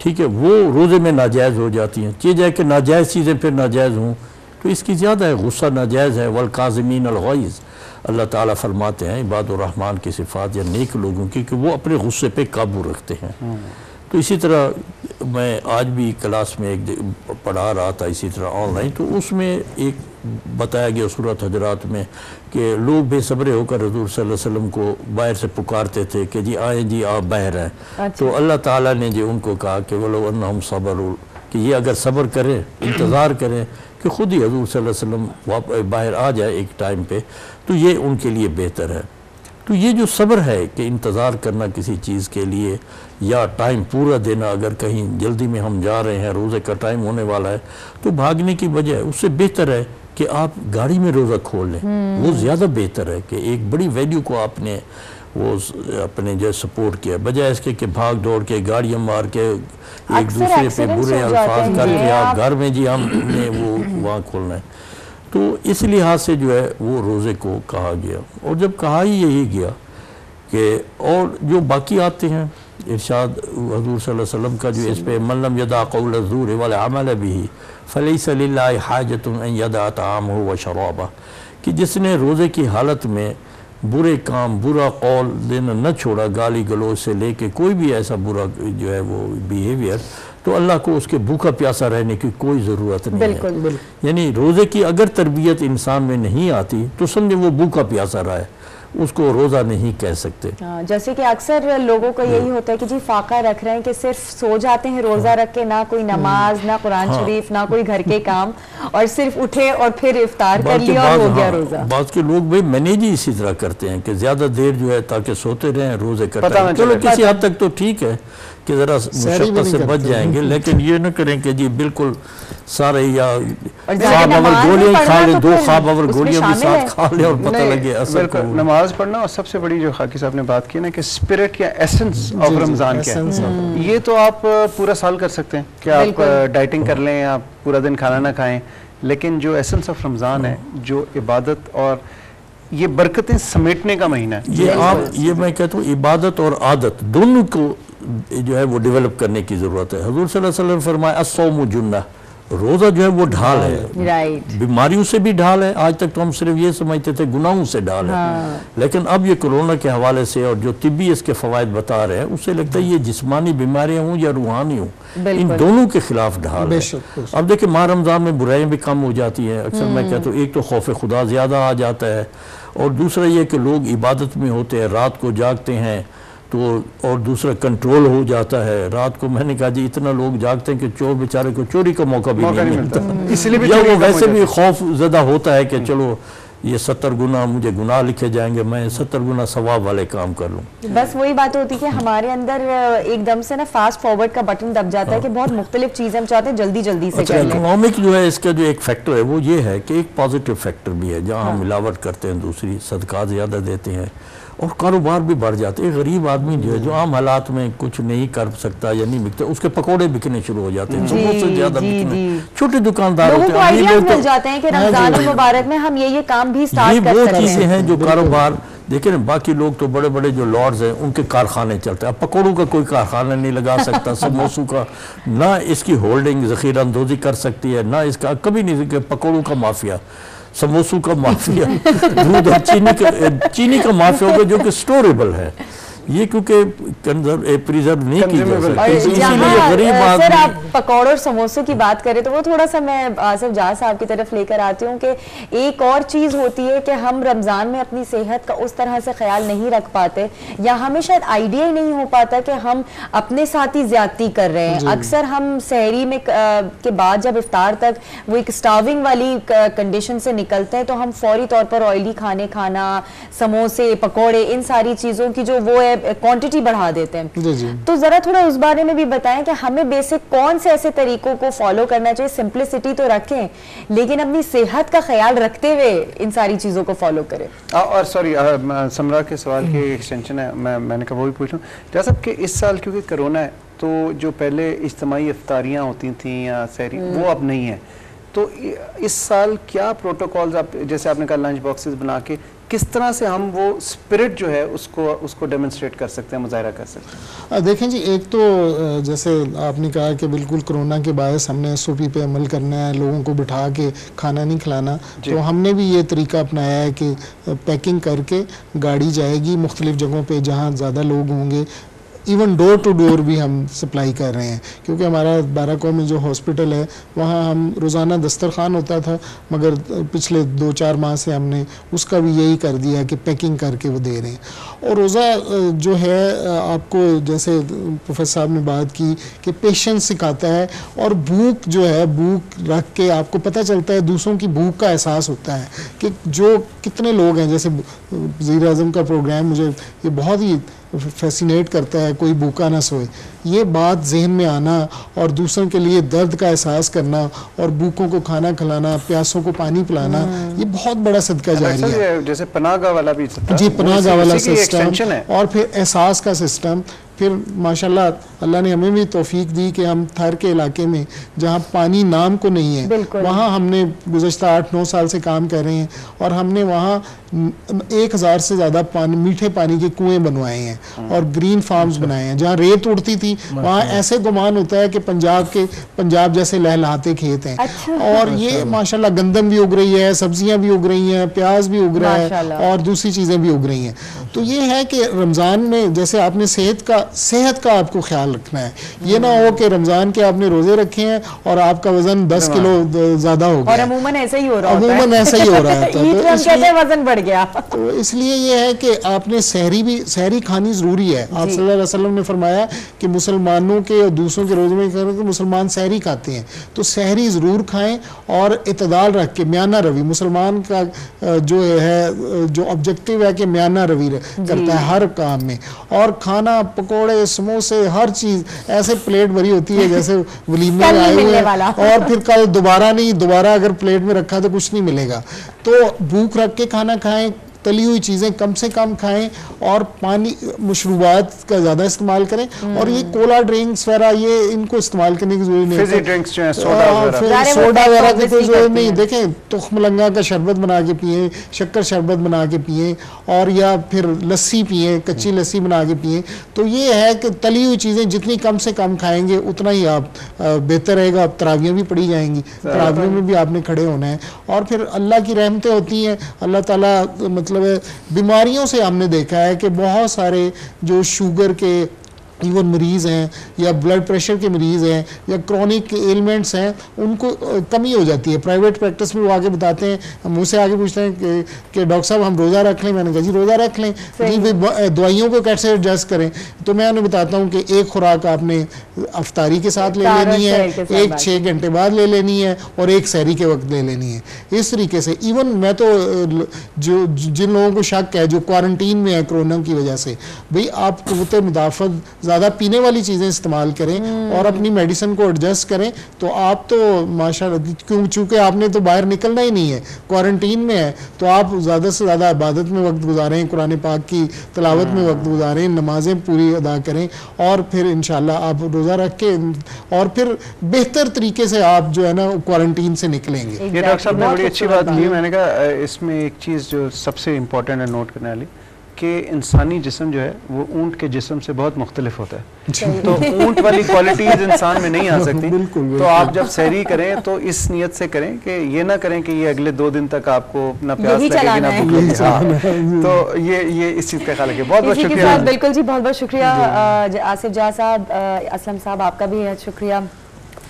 ठीक है, वो रोज़े में नाजायज़ हो जाती हैं। चीज़ है कि नाजायज़ चीज़ें फिर नाजायज़ हों तो इसकी ज़्यादा है। गुस्सा नाजायज़ है, वल काज़िमीन अल गैज़, अल्लाह ताला फरमाते हैं इबादुर रहमान की सिफ़ात या नेक लोगों की कि वो अपने गुस्से पे काबू रखते हैं। तो इसी तरह मैं आज भी क्लास में एक पढ़ा रहा था इसी तरह ऑनलाइन, तो उसमें एक बताया गया सूरत हजरात में कि लोग बेसब्रे होकर हज़ूर सल्लल्लाहु अलैहि वसल्लम को बाहर से पुकारते थे कि जी आए जी आप बाहर हैं। अच्छा। तो अल्लाह ताला ने जो उनको कहा कि वलो अन्नहुम सबरू, कि ये अगर सब्र करें, इंतज़ार करें कि खुद ही हज़ूर सल्लल्लाहु अलैहि वसल्लम बाहर आ जाए एक टाइम पे, तो ये उनके लिए बेहतर है। तो ये जो सब्र है कि इंतज़ार करना किसी चीज़ के लिए या टाइम पूरा देना, अगर कहीं जल्दी में हम जा रहे हैं, रोज़े का टाइम होने वाला है, तो भागने की बजाय उससे बेहतर है कि आप गाड़ी में रोज़ा खोल लें। वो ज़्यादा बेहतर है कि एक बड़ी वैल्यू को आपने वो अपने जो सपोर्ट किया, बजाय इसके कि भाग दौड़ के गाड़ियाँ मार के एक दूसरे पे बुरे अल्फाज करके आप घर में जी हमने वो वहाँ खोलना है। तो इस लिहाज से जो है वो रोज़े को कहा गया, और जब कहा ही यही गया कि और जो बाकी आते हैं इरशाद हज़ूर सल्लल्लाहु अलैहि वसल्लम का जो इस पे मन लम यदा क़ौल ज़ूर वल अमल बिही फलैसा लिल्लाहि हाजतुन अन यदा तआमहु व शराबह, कि जिसने रोज़े की हालत में बुरे काम, बुरा कौल देना न छोड़ा, गाली गलौज से लेके कोई भी ऐसा बुरा जो है वो बिहेवियर, तो अल्लाह को उसके भूखा प्यासा रहने की कोई ज़रूरत नहीं है। यानी रोज़े की अगर तरबियत इंसान में नहीं आती तो समझे वो भूखा प्यासा रहा है, उसको रोज़ा नहीं कह सकते। जैसे कि अक्सर लोगों का यही होता है कि जी फाका रख रहे हैं कि सिर्फ सो जाते हैं रोज़ा रख के, ना कोई नमाज, ना कुरान शरीफ, ना कोई घर के काम, और सिर्फ उठे और फिर इफ्तार कर लिया और हो गया रोज़ा। बात के लोग भाई मैनेज ही इसी तरह करते हैं कि ज़्यादा देर जो है ताकि सोते रहें, रोज़े करते हैं। चलो किसी हद तक तो ठीक है कि ज़रा मुशक्क़त से बच जाएंगे, लेकिन ये न करें कि जी बिल्कुल सारे या ख्वाब अवर गोलियाँ खा लें, 2 ख्वाब अवर गोलियाँ भी साथ खा लें और पता लगे असर को। नमाज पढ़ना, और सबसे बड़ी जो खाकी साहब ने बात की ना कि स्पिरिट या एसेंस ऑफ रमज़ान क्या है, ये तो आप पूरा साल कर सकते हैं कि आप डाइटिंग कर लें, आप पूरा दिन खाना ना खाएं, लेकिन जो एसेंस ऑफ रमज़ान है, जो इबादत और ये बरकतें समेटने का महीना है, ये मैं कहता हूँ इबादत और आदत दोनों को जो है वो डेवलप करने की ज़रूरत है। हज़ूर सल्लल्लाहु अलैहि वसल्लम फरमाया अस्सौमु जुन्ना, रोज़ा जो है वो ढाल है, राइट, बीमारियों से भी ढाल है। आज तक तो हम सिर्फ ये समझते थे गुनाहों से ढाल है, लेकिन अब ये कोरोना के हवाले से और जो तिब्बी इसके फ़वाइद बता रहे हैं, उससे लगता है ये जिस्मानी बीमारियां हों या रूहानी हों, इन दोनों के खिलाफ ढाल है। अब देखिए माह रमज़ान में बुराइयां भी कम हो जाती हैं। अक्सर मैं कहता हूँ एक तो खौफ खुदा ज़्यादा आ जाता है, और दूसरा ये कि लोग इबादत में होते हैं, रात को जागते हैं, तो और दूसरा कंट्रोल हो जाता है। रात को मैंने कहा जी इतना लोग जागते हैं कि चोर बेचारे को चोरी का मौका भी नहीं मिलता, इसलिए भी या वो वैसे भी खौफ ज़दा होता है कि चलो ये 70 गुना मुझे गुनाह लिखे जाएंगे, मैं 70 गुना सवाब वाले काम कर लूँ। बस वही बात होती है कि हमारे अंदर एकदम से ना फास्ट फॉरवर्ड का बटन दब जाता है कि बहुत मुख्तलिफ चीजें हम चाहते हैं जल्दी जल्दी से कर लें। इकोनॉमिक जो है इसका जो एक फैक्टर है वो ये है कि एक पॉजिटिव फैक्टर भी है, जहाँ हम मिलावट करते हैं, दूसरी सदका ज़्यादा देते हैं और कारोबार भी बढ़ जाते हैं। गरीब आदमी जो है जो आम हालात में कुछ नहीं कर सकता या नहीं बिकता, उसके पकौड़े बिकने शुरू हो जाते हैं, समोसे ज़्यादा बिकने, छोटे दुकानदार लोगों को आइडियाज मिल जाते हैं कि रमजान मुबारक में हम ये काम भी स्टार्ट कर सकते हैं। वो चीज़ें हैं जो कारोबार देखिए ना, बाकी लोग तो बड़े बड़े जो लॉर्ड्स हैं उनके कारखाने चलते हैं, अब पकौड़ों का कोई कारखाना नहीं लगा सकता, समोसों का ना इसकी होल्डिंग ज़ख़ीरा अंदोज़ी कर सकती है, ना इसका कभी नहीं, पकौड़ों का माफिया, समोसों का माफिया, दूध और चीनी का माफिया होगा जो कि स्टोरेबल है, ये क्योंकि प्रिजर्व नहीं की जा सकती, इसीलिए गरीब सर आदमी। आप पकौड़ों और समोसों की बात करें तो वो थोड़ा सा मैं आसिफ जहाँ साहब की तरफ लेकर आती हूँ कि एक और चीज़ होती है कि हम रमज़ान में अपनी सेहत का उस तरह से ख्याल नहीं रख पाते या हमें शायद आइडिया ही नहीं हो पाता कि हम अपने साथ ही ज्यादती कर रहे हैं। अक्सर हम सहरी में के बाद जब इफ्तार तक वो एक स्टार्विंग वाली कंडीशन से निकलते हैं तो हम फौरी तौर पर ऑयली खाने खाना, समोसे, पकौड़े, इन सारी चीज़ों की जो वो है क्वांटिटी बढ़ा देते हैं। जी। तो जरा थोड़ा उस बारे में भी बताएं कि हमें बेसिक कौन से ऐसे तरीकों को फॉलो करना चाहिए, सिंपलिसिटी तो रखें लेकिन अपनी सेहत का ख्याल रखते हुए इन सारी चीजों को फॉलो करें। और सॉरी समरा के सवाल की एक्सटेंशन है, मैंने कहा वो भी पूछूं जैसा कि इस साल क्योंकि कोरोना है तो जो पहले इज्तिमाई इफ्तारियाँ होती थी या सहरी वो अब नहीं है, तो इस साल क्या प्रोटोकॉल्स आप जैसे आपने कहा लंच बॉक्सेस बना के किस तरह से हम वो स्पिरिट जो है उसको डेमोन्स्ट्रेट कर सकते हैं, मुजाहरा कर सकते हैं? देखें जी, एक तो जैसे आपने कहा कि बिल्कुल कोरोना के बायस हमने SOP पे अमल करना है, लोगों को बिठा के खाना नहीं खिलाना, तो हमने भी ये तरीका अपनाया है कि पैकिंग करके गाड़ी जाएगी मुख्तलिफ जगहों पे जहाँ ज़्यादा लोग होंगे, इवन डोर टू डोर भी हम सप्लाई कर रहे हैं क्योंकि हमारा बाराको में जो हॉस्पिटल है वहाँ हम रोज़ाना दस्तरखान होता था, मगर पिछले 2-4 माह से हमने उसका भी यही कर दिया है कि पैकिंग करके वो दे रहे हैं। और रोज़ा जो है आपको जैसे प्रोफेसर साहब ने बात की कि पेशेंस सिखाता है और भूख जो है, भूख रख के आपको पता चलता है, दूसरों की भूख का एहसास होता है कि जो कितने लोग हैं। जैसे वज़ीर आज़म का प्रोग्राम मुझे ये बहुत ही फैसिनेट करता है, कोई भूखा ना सोए, ये बात जहन में आना और दूसरों के लिए दर्द का एहसास करना और भूखों को खाना खिलाना, प्यासों को पानी पिलाना, ये बहुत बड़ा सदका जारी है। जैसे पनाहगाह वाला भी जी, पनाहगाह वाला सिस्टम और फिर एहसास का सिस्टम। फिर माशाल्लाह अल्लाह ने हमें भी तौफीक दी कि हम थर के इलाके में जहाँ पानी नाम को नहीं है वहाँ हमने गुज़श्ता 8-9 साल से काम कर रहे हैं और हमने वहाँ 1000 से ज़्यादा मीठे पानी के कुएं बनवाए हैं और ग्रीन फार्म्स बनाए हैं। जहाँ रेत उड़ती थी वहाँ ऐसे गुमान होता है कि पंजाब जैसे लहलहाते खेत हैं। और ये माशाल्लाह गंदम भी उग रही है, सब्जियाँ भी उग रही हैं, प्याज भी उग रहा है और दूसरी चीज़ें भी उग रही हैं। तो ये है कि रमज़ान में जैसे आपने सेहत का आपको ख्याल रखना है, ये ना हो कि रमजान के आपने रोजे रखे हैं और आपका वजन 10 किलो ज्यादा हो गया। और अमूमन ऐसा ही हो रहा है, अमूमन ऐसा ही हो रहा है। तो वजन बढ़ गया। तो इसलिए ये है कि आपने सहरी खानी जरूरी है। आप सल्लल्लाहु अलैहि वसल्लम ने फरमाया कि मुसलमानों के और दूसरों के रोजे में कि मुसलमान सहरी खाते हैं, तो सहरी जरूर खाएं और इतदाल रख के म्याना रवि, मुसलमान का जो है जो ऑब्जेक्टिव है कि म्याना रवि करता है हर काम में। और खाना, पकोड़े, समोसे, हर चीज ऐसे प्लेट भरी होती है जैसे वलीमे में आए हुए हैं और फिर कल दोबारा अगर प्लेट में रखा तो कुछ नहीं मिलेगा। तो भूख रख के खाना खाएं, तली हुई चीज़ें कम से कम खाएं और पानी, मशरूबात का ज़्यादा इस्तेमाल करें। और ये कोला ड्रिंक्स वगैरह ये इनको इस्तेमाल करने की जरूरत नहीं है। सोडा वगैरह की कोई जरूरत नहीं। देखें, तुखमलंगा का शरबत बना के पिए, शक्कर शरबत बना के पिए और या फिर लस्सी पिए, कच्ची लस्सी बना के पिए। तो ये है कि तली हुई चीज़ें जितनी कम से कम खाएंगे उतना ही आप बेहतर रहेगा। अब तरावियाँ भी पढ़ी जाएंगी, तरावियों में भी आपने खड़े होना है। और फिर अल्लाह की रहमतें होती हैं, अल्लाह ताला मतलब बीमारियों से हमने देखा है कि बहुत सारे जो शुगर के इवन मरीज़ हैं या ब्लड प्रेशर के मरीज़ हैं या क्रॉनिक एलिमेंट्स हैं, उनको कमी हो जाती है। प्राइवेट प्रैक्टिस में वो आगे बताते हैं, मुझसे आगे पूछते हैं कि डॉक्टर साहब हम रोज़ा रख लें। मैंने कहा जी रोज़ा रख लें, जी भाई दवाइयों को कैसे एडजस्ट करें। तो मैं उन्हें बताता हूँ कि एक खुराक आपने अफ्तारी के साथ ले लेनी है, एक 6 घंटे बाद ले लेनी है और एक सहरी के वक्त ले लेनी है। इस तरीके से इवन मैं तो जो जिन लोगों को शक है जो क्वारंटीन में है कोरोना की वजह से, भाई आप क़ुव्वत मुदाफ़त ज़्यादा पीने वाली चीज़ें इस्तेमाल करें और अपनी मेडिसिन को एडजस्ट करें, तो आप तो माशाल्लाह, क्यों चूँकि आपने तो बाहर निकलना ही नहीं है, क्वारंटीन में है, तो आप ज़्यादा से ज़्यादा इबादत में वक्त गुजारें, कुरान पाक की तिलावत में वक्त गुजारें, नमाजें पूरी अदा करें और फिर इंशाल्लाह आप रोज़ा रख के और फिर बेहतर तरीके से आप जो है ना क्वारंटीन से निकलेंगे। ये डॉक्टर साहब ने बड़ी अच्छी बात की। मैंने कहा इसमें एक चीज़ जो सबसे इम्पोर्टेंट है नोट करने वाली, कि इंसानी जिस्म जो है वो ऊंट के जिस्म से बहुत मुख्तलिफ होता है, तो ऊंट वाली क्वालिटीज इंसान में नहीं आ सकती। तो आप जब सहरी करें तो इस नियत से करें कि ये ना करें कि ये अगले 2 दिन तक आपको ना प्यास लगेगी ना भूख लगेगी। तो ये इस चीज़ का ख्याल रखिए। बहुत बहुत शुक्रिया। बिल्कुल जी, बहुत बहुत शुक्रिया आसिफ जहाँ साहब, असलम साहब आपका भी बहुत शुक्रिया,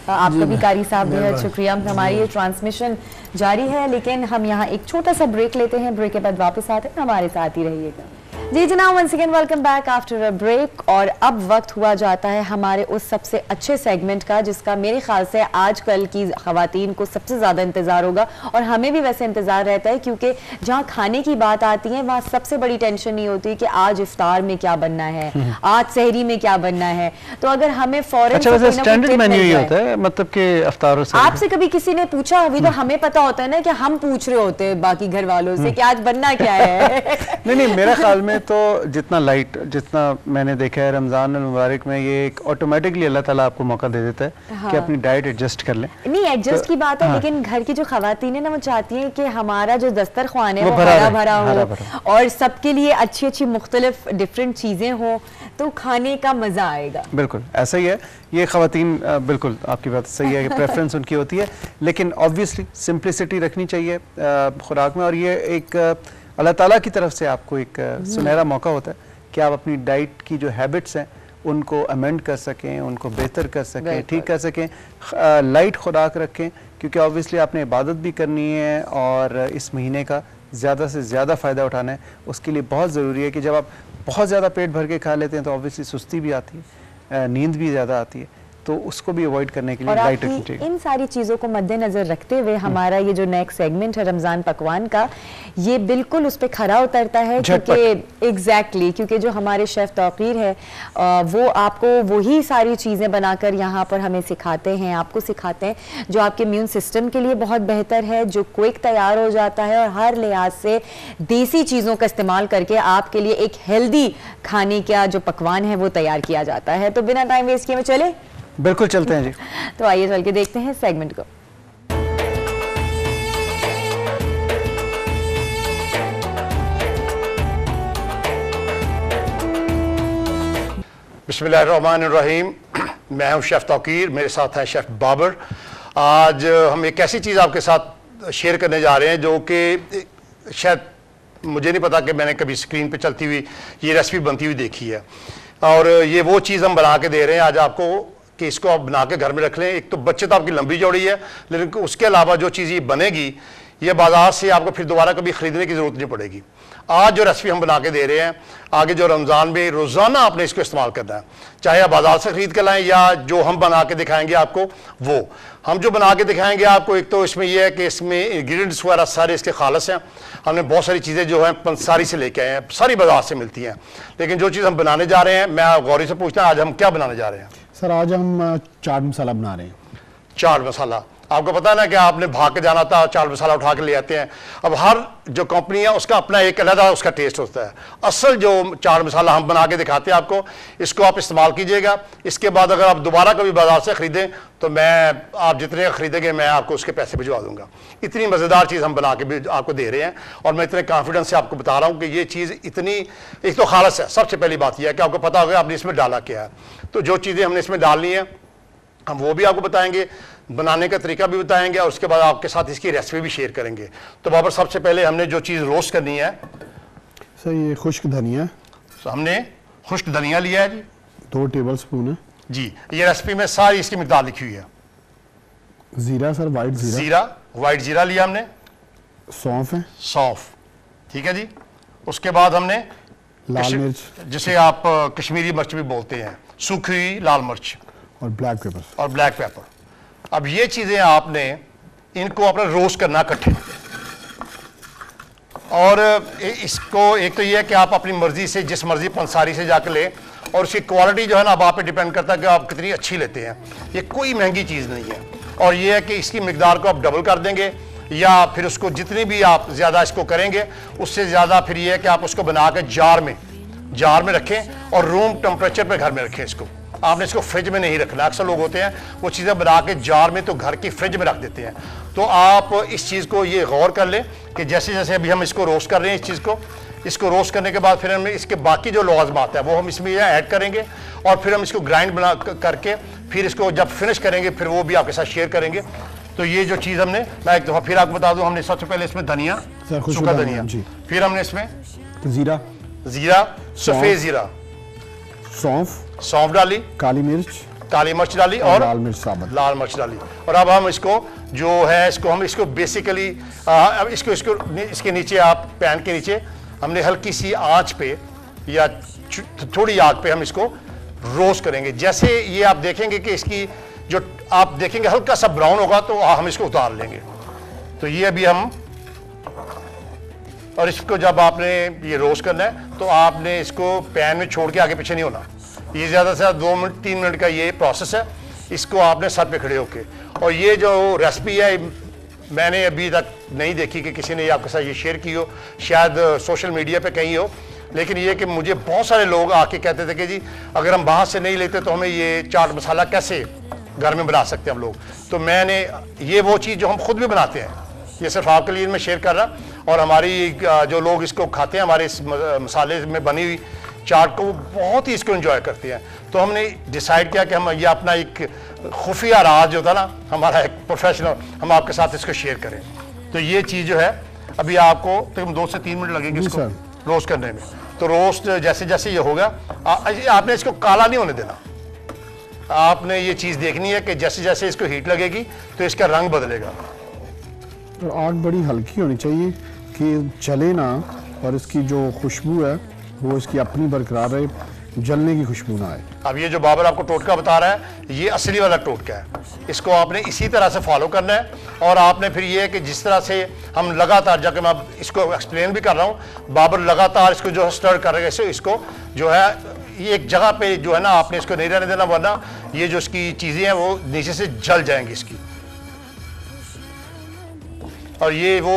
आपका भी कारी साहब बेहद शुक्रिया। हमारी ये ट्रांसमिशन जारी है, लेकिन हम यहाँ एक छोटा सा ब्रेक लेते हैं, ब्रेक के बाद वापस आते हैं, हमारे साथ ही रहिएगा। जी जनाब, once again welcome back after a break. और अब वक्त हुआ जाता है हमारे उस सबसे अच्छे सेगमेंट का जिसका मेरे ख्याल से आजकल की ख़वातीन को सबसे ज़्यादा इंतज़ार होगा, और हमें भी वैसे इंतज़ार रहता है, क्योंकि जहाँ खाने की बात आती है वहाँ सबसे बड़ी टेंशन नहीं होती कि आज इफ्तार में क्या बनना है, आज सहरी में क्या बनना है। तो अगर हमें फौरन स्टैंडर्ड मेन्यू ही होता है, मतलब कि इफ्तार से आपसे कभी किसी ने पूछा, अभी तो हमें पता होता है ना कि हम पूछ रहे होते हैं बाकी घर वालों से कि आज बनना क्या है। नहीं, मेरे ख्याल में तो जितना लाइट, जितना मैंने देखा है रमज़ान मुबारक में, ये एक ऑटोमेटिकली अल्लाह ताला आपको मौका दे देता है कि अपनी डाइट एडजस्ट कर लें। नहीं एडजस्ट की बात है, लेकिन घर की जो ख़वातीन है ना वो चाहती हैं कि हमारा जो दस्तरख्वान है वो हरा भरा हो और सबके लिए अच्छी अच्छी मुख्तलिफ डिफरेंट चीज़ें हों, तो खाने का मज़ा आएगा। बिल्कुल ऐसा ही है। ये ख़वातीन बिल्कुल आपकी बात सही है कि प्रेफरेंस उनकी होती है, लेकिन ऑब्वियसली सिंप्लिसिटी रखनी चाहिए खुराक में। और ये एक अल्लाह ताला की तरफ से आपको एक सुनहरा मौका होता है कि आप अपनी डाइट की जो हैबिट्स हैं उनको अमेंड कर सकें, उनको बेहतर कर सकें, ठीक कर सकें, लाइट खुराक रखें, क्योंकि ऑब्वियसली आपने इबादत भी करनी है और इस महीने का ज़्यादा से ज़्यादा फ़ायदा उठाना है। उसके लिए बहुत ज़रूरी है कि जब आप बहुत ज़्यादा पेट भर के खा लेते हैं तो ऑब्वियसली सुस्ती भी आती है, नींद भी ज़्यादा आती है, तो उसको भी अवॉइड करने के लिए डाइट रखनी चाहिए। इन सारी चीज़ों को मद्देनजर रखते हुए हमारा ये जो नेक्स्ट सेगमेंट है रमज़ान पकवान का, ये बिल्कुल उस पर खरा उतरता है, क्योंकि एग्जैक्टली क्योंकि जो हमारे शेफ़ तौकीर है वो आपको वही सारी चीज़ें बनाकर यहाँ पर हमें सिखाते हैं, आपको सिखाते हैं जो आपके इम्यून सिस्टम के लिए बहुत बेहतर है, जो क्विक तैयार हो जाता है और हर लिहाज से देसी चीज़ों का इस्तेमाल करके आपके लिए एक हेल्दी खाने का जो पकवान है वो तैयार किया जाता है। तो बिना टाइम वेस्ट किए चले बिल्कुल चलते हैं जी। तो आइए चल के देखते हैं सेगमेंट को। बिस्मिल्लाहिर्रहमानिर्रहीम। मैं हूं शेफ़ तौकीर, मेरे साथ है शेफ़ बाबर। आज हम एक ऐसी चीज़ आपके साथ शेयर करने जा रहे हैं जो कि शायद मुझे नहीं पता कि मैंने कभी स्क्रीन पे चलती हुई ये रेसिपी बनती हुई देखी है, और ये वो चीज़ हम बना के दे रहे हैं आज आपको कि इसको आप बना के घर में रख लें। एक तो बचत आपकी लंबी चौड़ी है, लेकिन उसके अलावा जो चीज़ ये बनेगी ये बाज़ार से आपको फिर दोबारा कभी ख़रीदने की ज़रूरत नहीं पड़ेगी। आज जो रेसिपी हम बना के दे रहे हैं, आगे जो रमज़ान में रोज़ाना आपने इसको इस्तेमाल करना है, चाहे आप बाज़ार से ख़रीद कर लाएँ या जो हम बना के दिखाएंगे आपको वो। हम जो बना के दिखाएंगे आपको, एक तो इसमें यह है कि इसमें इंग्रेडिएंट्स वगैरह सारे इसके खालस हैं। हमने बहुत सारी चीज़ें जो हैं पंसारी से लेके आए हैं, सारी बाज़ार से मिलती हैं, लेकिन जो चीज़ हम बनाने जा रहे हैं, मैं गौरी से पूछता हूँ आज हम क्या बनाने जा रहे हैं। सर आज हम चाट मसाला बना रहे हैं। चाट मसाला, आपको पता है ना कि आपने भाग के जाना था, चाट मसाला उठा के ले आते हैं। अब हर जो कंपनी है उसका अपना एक अलग उसका टेस्ट होता है। असल जो चाट मसाला हम बना के दिखाते हैं आपको, इसको आप इस्तेमाल कीजिएगा। इसके बाद अगर आप दोबारा कभी बाजार से ख़रीदें तो आप जितने ख़रीदेंगे मैं आपको उसके पैसे भिजवा दूंगा। इतनी मज़ेदार चीज़ हम बना के भी आपको दे रहे हैं, और मैं इतने कॉन्फिडेंस से आपको बता रहा हूँ कि ये चीज़ इतनी, एक तो खालस है। सबसे पहली बात यह है कि आपको पता होगा आपने इसमें डाला क्या है, तो जो चीज़ें हमने इसमें डालनी है हम वो भी आपको बताएंगे, बनाने का तरीका भी बताएंगे, और उसके बाद आपके साथ इसकी रेसिपी भी शेयर करेंगे। तो बाबर सबसे पहले हमने जो चीज़ रोस्ट करनी है सर, ये खुश्क धनिया, तो हमने खुश्क धनिया लिया है जी, 2 टेबल स्पून है जी। ये रेसिपी में सारी इसकी मिकदार लिखी हुई है। जीरा सर, वाइट जीरा, जीरा, वाइट जीरा लिया हमने, सौंफ है, सौंफ, ठीक है जी। उसके बाद हमने लाल मिर्च, जिसे आप कश्मीरी मिर्च भी बोलते हैं, सूखी हुई लाल मिर्च, और ब्लैक पेपर। और ब्लैक पेपर। अब ये चीजें आपने इनको अपना रोस्ट करना इकट्ठे, और इसको एक तो ये है कि आप अपनी मर्जी से जिस मर्जी पंसारी से जाकर ले, और उसकी क्वालिटी जो है ना अब आप पे डिपेंड करता है कि आप कितनी अच्छी लेते हैं। ये कोई महंगी चीज़ नहीं है, और ये है कि इसकी मिकदार को आप डबल कर देंगे, या फिर उसको जितनी भी आप ज़्यादा इसको करेंगे उससे ज़्यादा फिर ये है कि आप उसको बना के जार में रखें और रूम टेम्परेचर पे घर में रखें। इसको आपने इसको फ्रिज में नहीं रखना। अक्सर लोग होते हैं वो चीज़ें बना के जार में तो घर की फ्रिज में रख देते हैं। तो आप इस चीज़ को ये गौर कर लें कि जैसे जैसे अभी हम इसको रोस्ट कर रहे हैं, इस चीज़ को, इसको रोस्ट करने के बाद फिर हम इसके बाकी जो लवाज़मात है वो हम इसमें ऐड करेंगे, और फिर हम इसको ग्राइंड बना करके फिर इसको जब फिनिश करेंगे फिर वो भी आपके साथ शेयर करेंगे। तो ये जो चीज़ हमने, मैं एक दफ़ा फिर आपको बता दूं, हमने सबसे पहले इसमें धनिया, सूखा धनिया, फिर हमने इसमें जीरा, सफ़ेद जीरा, सौंफ डाली, काली मिर्च डाली, और लाल मिर्च डाली। और अब हम इसको जो है इसको बेसिकली अब इसको इसके नीचे आप पैन के नीचे हमने हल्की सी आंच पे या थोड़ी आग पे हम इसको रोस्ट करेंगे। जैसे ये आप देखेंगे कि इसकी जो आप देखेंगे हल्का सा ब्राउन होगा तो हम इसको उतार लेंगे। तो ये अभी हम, और इसको जब आपने ये रोस्ट करना है तो आपने इसको पैन में छोड़ के आगे पीछे नहीं होना। ये ज़्यादा से ज़्यादा 2 मिनट 3 मिनट का ये प्रोसेस है। इसको आपने सर पे खड़े होके, और ये जो रेसिपी है मैंने अभी तक नहीं देखी कि किसी ने आपके साथ ये शेयर की हो, शायद सोशल मीडिया पे कहीं हो, लेकिन ये कि मुझे बहुत सारे लोग आके कहते थे कि जी अगर हम बाहर से नहीं लेते तो हमें ये चाट मसाला कैसे घर में बना सकते हैं हम लोग। तो मैंने ये वो चीज़ जो हम खुद भी बनाते हैं, ये सिर्फ आपके लिए मैं शेयर कर रहा, और हमारी जो लोग इसको खाते हैं हमारे इस मसाले में बनी हुई चाट को, वो बहुत ही इसको एंजॉय करते हैं। तो हमने डिसाइड किया कि हम ये अपना एक खुफिया राज जो था ना हमारा एक प्रोफेशनल, हम आपके साथ इसको शेयर करें। तो ये चीज़ जो है अभी आपको तकरीबन 2 से 3 मिनट लगेंगे इसको रोस्ट करने में। तो रोस्ट जैसे जैसे ये होगा आपने इसको काला नहीं होने देना, आपने ये चीज़ देखनी है कि जैसे जैसे इसको हीट लगेगी तो इसका रंग बदलेगा। तो आग बड़ी हल्की होनी चाहिए कि जले ना, और इसकी जो खुशबू है वो इसकी अपनी बरकरार रहे, जलने की खुशबू ना आए। अब ये जो बाबर आपको टोटका बता रहा है ये असली वाला टोटका है, इसको आपने इसी तरह से फॉलो करना है। और आपने फिर ये है कि जिस तरह से हम लगातार, जाके मैं इसको एक्सप्लेन भी कर रहा हूँ, बाबर लगातार इसको जो स्टर कर रहे हैं, इसको जो है ये एक जगह पे जो है ना आपने इसको नहीं रहने देना, वरना ये जो इसकी चीज़ें हैं वो नीचे से जल जाएंगी इसकी। और ये वो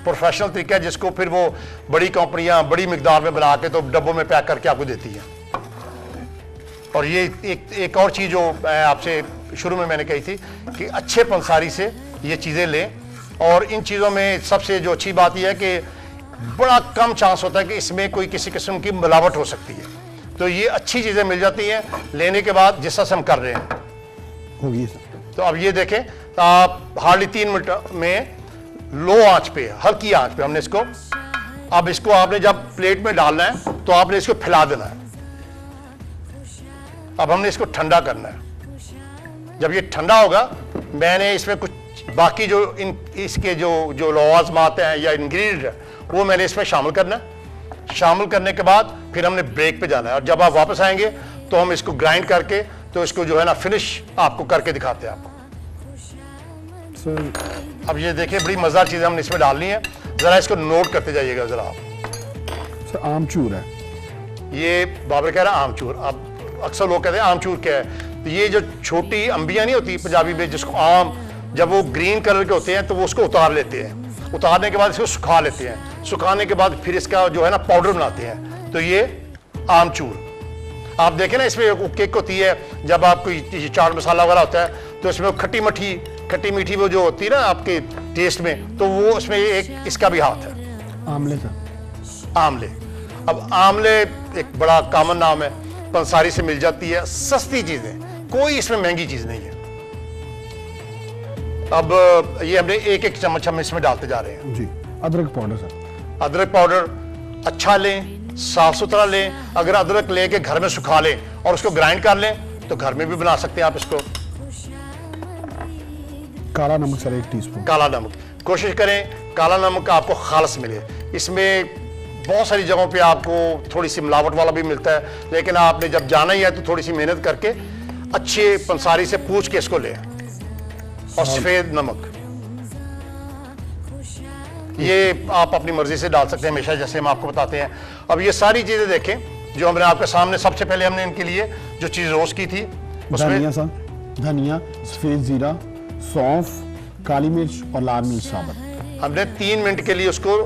प्रोफेशनल तरीका है जिसको फिर वो बड़ी कंपनियां बड़ी मिकदार में बना के तो डब्बों में पैक करके आपको देती हैं। और ये एक और चीज़ जो आपसे शुरू में मैंने कही थी कि अच्छे पंसारी से ये चीज़ें लें, और इन चीज़ों में सबसे जो अच्छी बात यह है कि बड़ा कम चांस होता है कि इसमें कोई किसी किस्म की मिलावट हो सकती है। तो ये अच्छी चीज़ें मिल जाती हैं लेने के बाद, जिस तरह से हम कर रहे हैं होगी। तो अब ये देखें, तो आप हार्डली 3 मिनट में लो आंच पे, हल्की आंच पे हमने इसको, अब इसको आपने जब प्लेट में डालना है तो आपने इसको फैला देना है। अब हमने इसको ठंडा करना है। जब ये ठंडा होगा, मैंने इसमें कुछ बाकी जो इसके जो लवाज़मात हैं या इंग्रेडिएंट है वो मैंने इसमें शामिल करना है। शामिल करने के बाद फिर हमने ब्रेक पे जाना है, और जब आप वापस आएंगे तो हम इसको ग्राइंड करके तो इसको जो है ना फिनिश आपको करके दिखाते हैं आपको। अब ये देखिए बड़ी मज़ेदार चीज़ें हमने इसमें डालनी है, ज़रा इसको नोट करते जाइएगा ज़रा आप। सर आमचूर है ये, बाबर कह रहा है आमचूर। अब अक्सर लोग कहते हैं आमचूर क्या है, तो ये जो छोटी अंबियाँ नहीं होती पंजाबी में, जिसको आम, जब वो ग्रीन कलर के होते हैं तो वो उसको उतार लेते हैं, उतारने के बाद इसको सुखा लेते हैं, सुखाने के बाद फिर इसका जो है ना पाउडर बनाते हैं। तो ये आमचूर आप देखें ना, इसमें केक होती है, जब आपको ये चाट मसाला वगैरह होता है तो इसमें खट्टी मीठी वो जो होती है ना आपके टेस्ट में, तो वो इसमें एक इसका भी हाथ है। आमले का, आमले। अब आमले एक बड़ा कॉमन नाम है, पंसारी से मिल जाती है, सस्ती चीज़ें, कोई इसमें महंगी चीज़ नहीं है। अब ये हमने एक एक चम्मच हम इसमें डालते जा रहे हैं जी। अदरक पाउडर सर, अदरक पाउडर अच्छा लें, साफ सुथरा लें। अगर अदरक लेके घर में सुखा लें और उसको ग्राइंड कर लें तो घर में भी बना सकते हैं आप इसको। काला नमक सर 1 टीस्पून। काला नमक कोशिश करें काला नमक आपको खालस मिले। इसमें बहुत सारी जगहों पे आपको थोड़ी सी मिलावट वाला भी मिलता है, लेकिन आपने जब जाना ही है तो थोड़ी सी मेहनत करके अच्छे पंसारी से पूछ के इसको लें। और सफेद नमक ये आप अपनी मर्जी से डाल सकते हैं हमेशा, जैसे हम आपको बताते हैं। अब ये सारी चीजें देखें जो हमने आपके सामने, सबसे पहले हमने इनके लिए जो चीज रोस्ट की थी धनिया सर, धनिया, सफेद जीरा, सौंफ, काली मिर्च और लाल मिर्च साबुत। हमने 3 मिनट के लिए उसको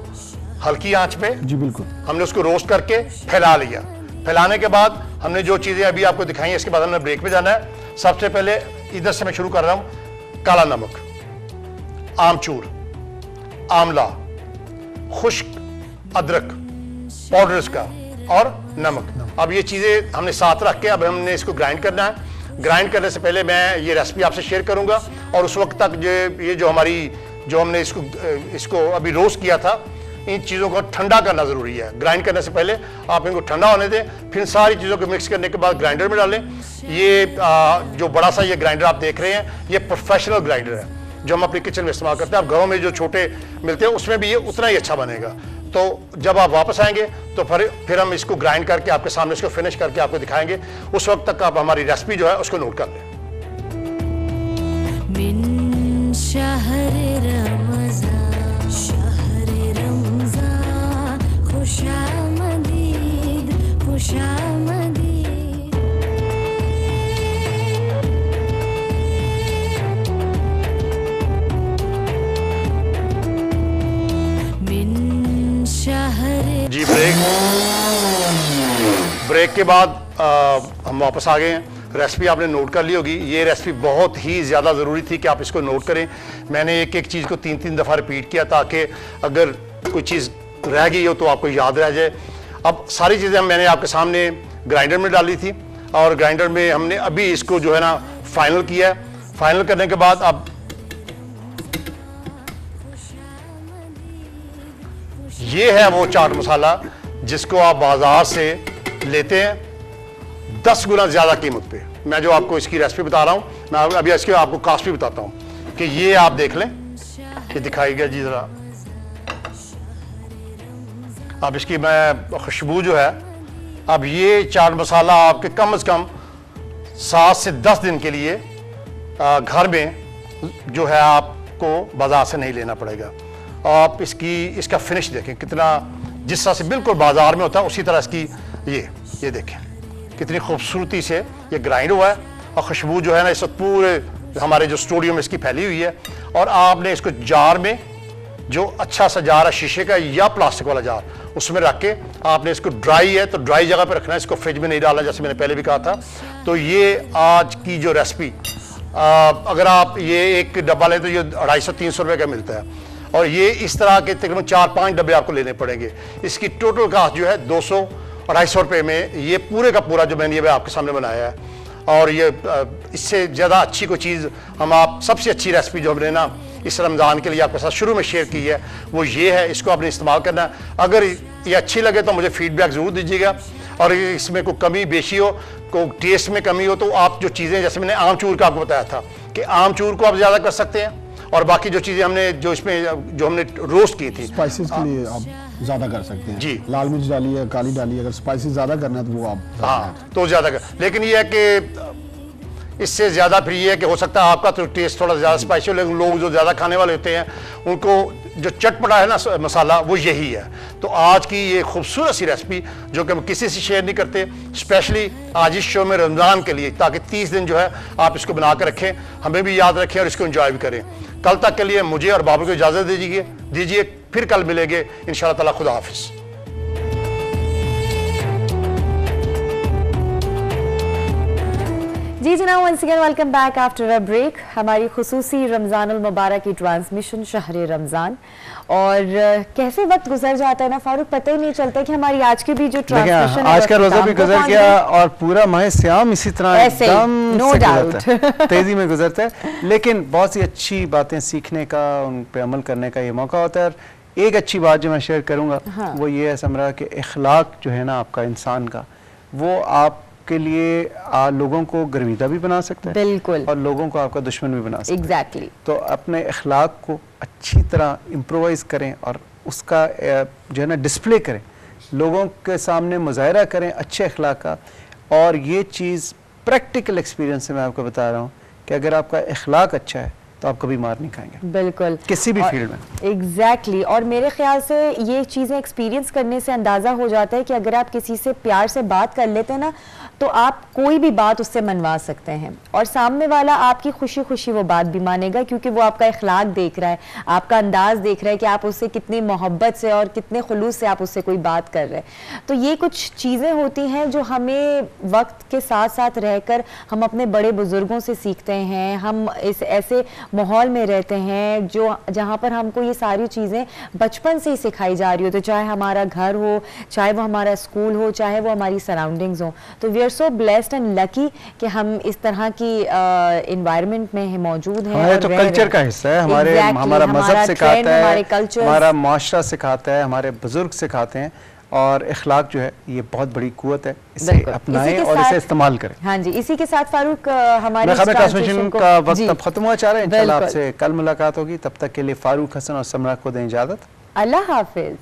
हल्की आंच पे जी बिल्कुल हमने उसको रोस्ट करके फैला लिया। फैलाने के बाद हमने जो चीजें अभी आपको दिखाई, इसके बाद हमने ब्रेक पे जाना है। सबसे पहले इधर से मैं शुरू कर रहा हूं। काला नमक, आमचूर, आंवला, खुश्क अदरक पाउडर इसका और नमक। अब ये चीजें हमने साथ रख के अब हमने इसको ग्राइंड करना है। ग्राइंड करने से पहले मैं ये रेसिपी आपसे शेयर करूंगा और उस वक्त तक ये जो हमारी जो हमने इसको अभी रोस्ट किया था, इन चीज़ों को ठंडा करना ज़रूरी है। ग्राइंड करने से पहले आप इनको ठंडा होने दें, फिर सारी चीज़ों को मिक्स करने के बाद ग्राइंडर में डालें। ये जो बड़ा सा ये ग्राइंडर आप देख रहे हैं, ये प्रोफेशनल ग्राइंडर है जो हम अपनी किचन में इस्तेमाल करते हैं। आप घरों में जो छोटे मिलते हैं उसमें भी ये उतना ही अच्छा बनेगा। तो जब आप वापस आएंगे तो फिर हम इसको ग्राइंड करके आपके सामने इसको फिनिश करके आपको दिखाएंगे। उस वक्त तक आप हमारी रेसिपी जो है उसको नोट कर लें। जी ब्रेक के बाद हम वापस आ गए हैं। रेसिपी आपने नोट कर ली होगी। ये रेसिपी बहुत ही ज़्यादा ज़रूरी थी कि आप इसको नोट करें। मैंने एक एक चीज़ को 3-3 दफ़ा रिपीट किया ताकि अगर कोई चीज़ रह गई हो तो आपको याद रह जाए। अब सारी चीज़ें मैंने आपके सामने ग्राइंडर में डाली थी और ग्राइंडर में हमने अभी इसको जो है ना फाइनल किया है। फाइनल करने के बाद अब ये है वो चाट मसाला जिसको आप बाजार से लेते हैं 10 गुना ज़्यादा कीमत पे। मैं जो आपको इसकी रेसिपी बता रहा हूँ, मैं अभी इसके आपको कास्ट भी बताता हूँ कि ये आप देख लें, ये दिखाई गया जी ज़रा। अब इसकी मैं खुशबू जो है, अब ये चाट मसाला आपके कम से कम 7 से 10 दिन के लिए घर में जो है आपको बाजार से नहीं लेना पड़ेगा। आप इसका फिनिश देखें कितना, जिस तरह से बिल्कुल बाजार में होता है उसी तरह इसकी ये देखें कितनी खूबसूरती से ये ग्राइंड हुआ है। और खुशबू जो है ना इस वक्त पूरे हमारे जो स्टूडियो में इसकी फैली हुई है। और आपने इसको जार में, जो अच्छा सा जार है शीशे का या प्लास्टिक वाला जार, उसमें रख के आपने इसको ड्राई है तो ड्राई जगह पे रखना है, इसको फ्रिज में नहीं डालना जैसे मैंने पहले भी कहा था। तो ये आज की जो रेसिपी, अगर आप ये एक डब्बा लें तो ये 250-300 रुपये का मिलता है और ये इस तरह के तकरीबन 4-5 डब्बे आपको लेने पड़ेंगे। इसकी टोटल कास्ट जो है 200-250 रुपये में ये पूरे का पूरा जो मैंने ये आपके सामने बनाया है। और ये इससे ज़्यादा अच्छी कोई चीज़ आप सबसे अच्छी रेसिपी जो हमने ना इस रमज़ान के लिए आपके साथ शुरू में शेयर की है वो ये है। इसको आपने इस्तेमाल करना है। अगर ये अच्छी लगे तो मुझे फीडबैक ज़रूर दीजिएगा और इसमें कोई कमी बेशी हो, कोई टेस्ट में कमी हो तो आप जो चीज़ें, जैसे मैंने आमचूर का आपको बताया था कि आमचूर को आप ज़्यादा कर सकते हैं और बाकी जो चीज़ें हमने जो इसमें जो हमने रोस्ट की थी, स्पाइसेस के लिए आप ज़्यादा कर सकते हैं जी। लाल मिर्च डालिए, काली डालिए, अगर स्पाइसेस ज़्यादा करना है तो वो आप हाँ तो ज़्यादा कर। लेकिन ये है कि इससे ज़्यादा फिर ये है कि हो सकता है आपका तो टेस्ट थोड़ा ज़्यादा स्पाइसी हो, लेकिन लोग जो ज़्यादा खाने वाले होते हैं उनको जो चटपटा है ना मसाला वो यही है। तो आज की ये खूबसूरत सी रेसिपी जो कि हम किसी से शेयर नहीं करते, स्पेशली आज इस शो में रमज़ान के लिए, ताकि 30 दिन जो है आप इसको बना कर रखें, हमें भी याद रखें और इसको एंजॉय भी करें। कल तक के लिए मुझे और बाबू को इजाज़त दीजिए। फिर कल मिलेंगे इंशाअल्लाह ताला। खुदा हाफिज़। जी जनाब, once again welcome back after a break. हमारी खुसूसी रमज़ानुल मुबारक की ट्रांसमिशन शहर रमज़ान, और कैसे वक्त गुजर जाता है ना फारूक, पता ही नहीं चलता कि हमारी आज की भी जो ट्रांसमिशन आज का रोजा भी गुजर गया और पूरा माह सियाम इसी तरह एकदम नो डाउट तेजी में गुजरता है। लेकिन बहुत सी अच्छी बातें सीखने का, उन पे अमल करने का ये मौका होता है। एक अच्छी बात जो मैं शेयर करूँगा हाँ। वो ये है समरा कि इखलाक जो है ना आपका इंसान का, वो आपके लिए लोगों को गर्विदा भी बना सकता है, बिल्कुल, और लोगों को आपका दुश्मन भी बना सकता है। एग्जैक्टली। तो अपने इखलाक को अच्छी तरह इम्प्रोवाइज़ करें और उसका जो है ना डिस्प्ले करें, लोगों के सामने मुजाहरा करें अच्छे इखलाक का। और ये चीज़ प्रैक्टिकल एक्सपीरियंस से मैं आपको बता रहा हूँ कि अगर आपका इखलाक अच्छा है तो आप कभी मार नहीं खाएंगे, बिल्कुल, किसी भी फील्ड में। एग्जैक्टली। और मेरे ख्याल से ये चीज़ें एक्सपीरियंस करने से अंदाज़ा हो जाता है कि अगर आप किसी से प्यार से बात कर लेते हैं ना, तो आप कोई भी बात उससे मनवा सकते हैं और सामने वाला आपकी खुशी खुशी वो बात भी मानेगा, क्योंकि वो आपका इखलाक देख रहा है, आपका अंदाज देख रहा है कि आप उससे कितनी मोहब्बत से और कितने खुलूस से आप उससे कोई बात कर रहे हैं। तो ये कुछ चीज़ें होती हैं जो हमें वक्त के साथ साथ रहकर हम अपने बड़े बुजुर्गों से सीखते हैं। हम इस ऐसे माहौल में रहते हैं जो जहाँ पर हमको ये सारी चीज़ें बचपन से ही सिखाई जा रही हो, तो चाहे हमारा घर हो, चाहे वो हमारा स्कूल हो, चाहे वो हमारी सराउंडिंग्स हो। तो we are so blessed and lucky कि हम इस तरह की इन्वायरमेंट में मौजूद हैं। हमारे तो कल्चर का हिस्सा है, हमारा मजहब सिखाता है, हमारा माशरा सिखाता है, हमारे बुजुर्ग सिखाते हैं, और इखलाक जो है ये बहुत बड़ी कुव्वत है, इसे अपनाएं और इसे इस्तेमाल करें। हाँ जी, इसी के साथ फारूक हमारे ट्रांसमिशन का वक्त अब खत्म हुआ चाह रहे हैं। इंशाल्लाह आपसे कल मुलाकात होगी, तब तक के लिए फारूक हसन और समरा को दें इजाजत। अल्लाह हाफिज।